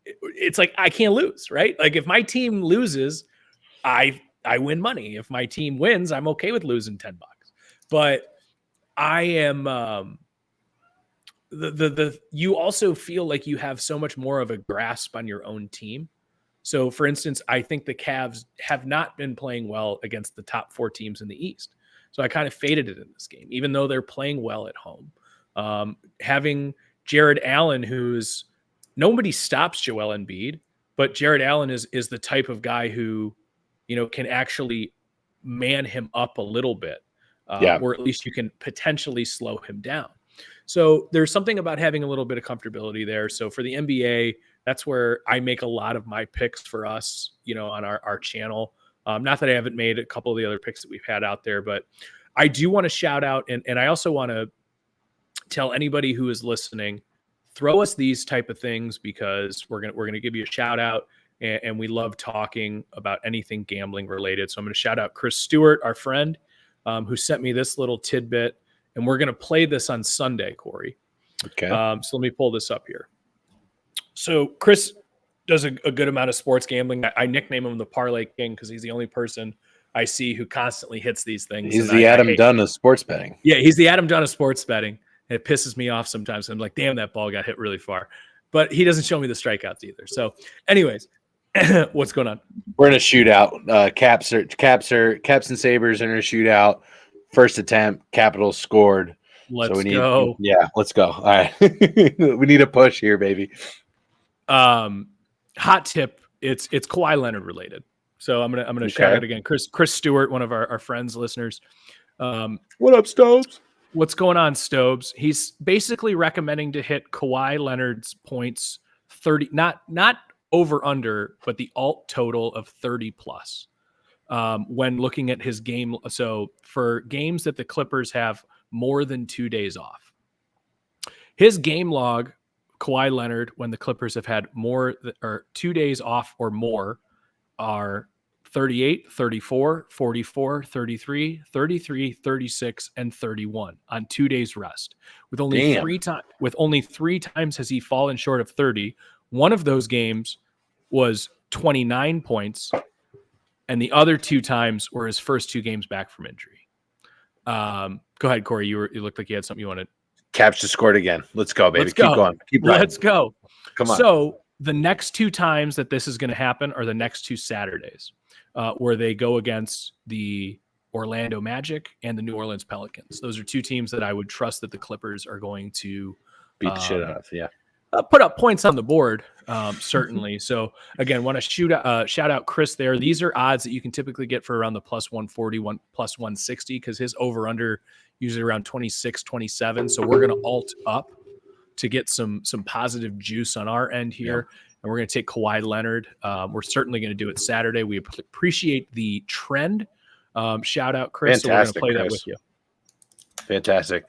it's like I can't lose, right? Like if my team loses, I win money. If my team wins, I'm okay with losing $10. But I am you also feel like you have so much more of a grasp on your own team. So for instance, I think the Cavs have not been playing well against the top 4 teams in the East. So I kind of faded it in this game, even though they're playing well at home. Having Jared Allen, nobody stops Joel Embiid, but Jared Allen is the type of guy who, can actually man him up a little bit, or at least you can potentially slow him down. So there's something about having a little bit of comfortability there. So for the NBA, that's where I make a lot of my picks for us, on our channel. Not that I haven't made a couple of the other picks that we've had out there, but I do want to shout out, and I also want to tell anybody who is listening, throw us these type of things because we're gonna give you a shout out, and we love talking about anything gambling related. So I'm going to shout out Chris Stewart, our friend, who sent me this little tidbit, and we're going to play this on Sunday, Corey. Okay. So let me pull this up here. So Chris does a good amount of sports gambling. I nickname him the Parlay King because he's the only person I see who constantly hits these things. He's the Adam Dunn of sports betting. Yeah, he's the Adam Dunn of sports betting. It pisses me off sometimes. I'm like, damn, that ball got hit really far. But he doesn't show me the strikeouts either. So anyways, what's going on? We're in a shootout. Caps and Sabres are in a shootout. First attempt, Capitals scored. Let's go. Yeah, let's go. All right. We need a push here, baby. Hot tip, it's Kawhi Leonard related. So I'm gonna shout out again. Chris Stewart, one of our friends, listeners. What up, Stobes? What's going on, Stobes? He's basically recommending to hit Kawhi Leonard's points 30, not over under, but the alt total of 30 plus. When looking at his game. So for games that the Clippers have more than 2 days off, his game log, Kawhi Leonard, when the Clippers have had more or 2 days off or more, are 38, 34, 44, 33, 33, 36, and 31 on 2 days rest. With only three times has he fallen short of 30. One of those games was 29 points, and the other 2 times were his first 2 games back from injury. Go ahead, Corey. You looked like you had something you wanted. Caps just scored again. Let's go, baby. Keep going. Keep riding. Let's go. Come on. So the next 2 times that this is going to happen are the next 2 Saturdays, where they go against the Orlando Magic and the New Orleans Pelicans. Those are 2 teams that I would trust that the Clippers are going to beat the shit out of. Yeah. Put up points on the board, certainly. So again, want to shout out Chris there. These are odds that you can typically get for around the plus 140, plus 160, because his over under usually around 26, 27. So we're going to alt up to get some positive juice on our end here. Yeah. And we're going to take Kawhi Leonard. We're certainly going to do it Saturday. We appreciate the trend. Shout out, Chris. Fantastic, so we're going to play that with you. Fantastic.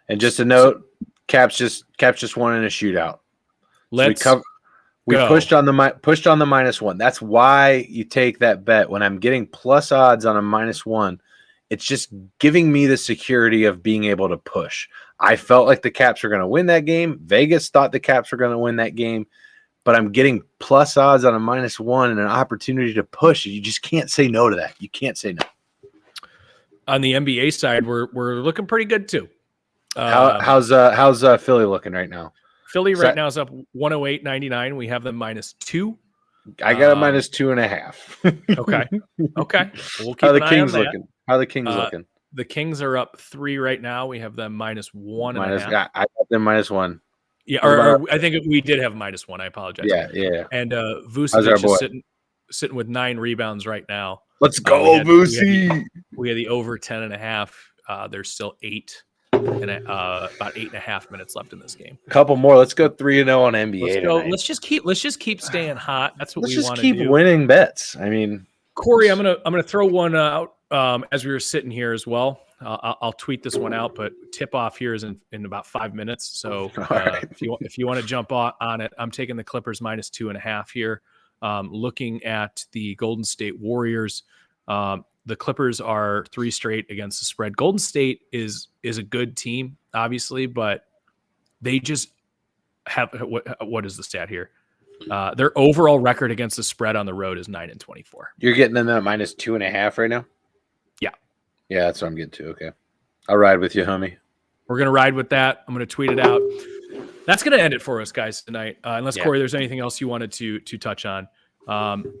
And just a note, Caps just won in a shootout. We pushed on the -1. That's why you take that bet. When I'm getting plus odds on a -1, it's just giving me the security of being able to push. I felt like the Caps were going to win that game. Vegas thought the Caps were going to win that game, but I'm getting plus odds on a -1 and an opportunity to push. You just can't say no to that. You can't say no. On the NBA side, we're looking pretty good too. How's Philly looking right now? Philly right now is up 108.99. We have them -2. I got a -2.5. Okay. We'll keep How an the eye Kings on that. looking? How the Kings looking? The Kings are up 3 right now. We have them -1.5. I got them -1. Yeah, or I think we did have -1. I apologize. Yeah. And Vucevic is sitting. sitting with 9 rebounds right now. Let's go, Boosie. We had the over 10.5. There's still 8 and about 8.5 minutes left in this game. A couple more. Let's go 3-0 on NBA tonight. Let's just keep staying hot. That's what we want to do. Let's just keep winning bets. I mean, Corey, I'm gonna throw one out as we were sitting here as well. I'll tweet this one out, but tip off here is in about 5 minutes. So if you want to jump on it, I'm taking the Clippers -2.5 here. Looking at the Golden State Warriors, the Clippers are 3 straight against the spread. Golden State is a good team, obviously, but they just have what is the stat here? Their overall record against the spread on the road is 9-24. You're getting them at -2.5 right now? Yeah, that's what I'm getting to. Okay. I'll ride with you, homie. We're going to ride with that. I'm going to tweet it out. That's going to end it for us, guys, tonight. Unless, Corey, there's anything else you wanted to touch on.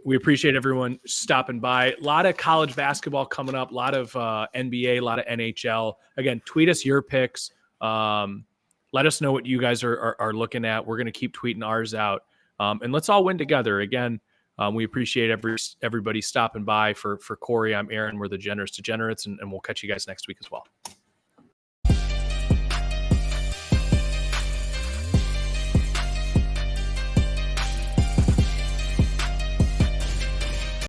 We appreciate everyone stopping by. A lot of college basketball coming up, a lot of NBA, a lot of NHL. Again, tweet us your picks. Let us know what you guys are looking at. We're going to keep tweeting ours out. And let's all win together. Again, we appreciate everybody stopping by. For Corey, I'm Aaron. We're the Generous Degenerates, and we'll catch you guys next week as well.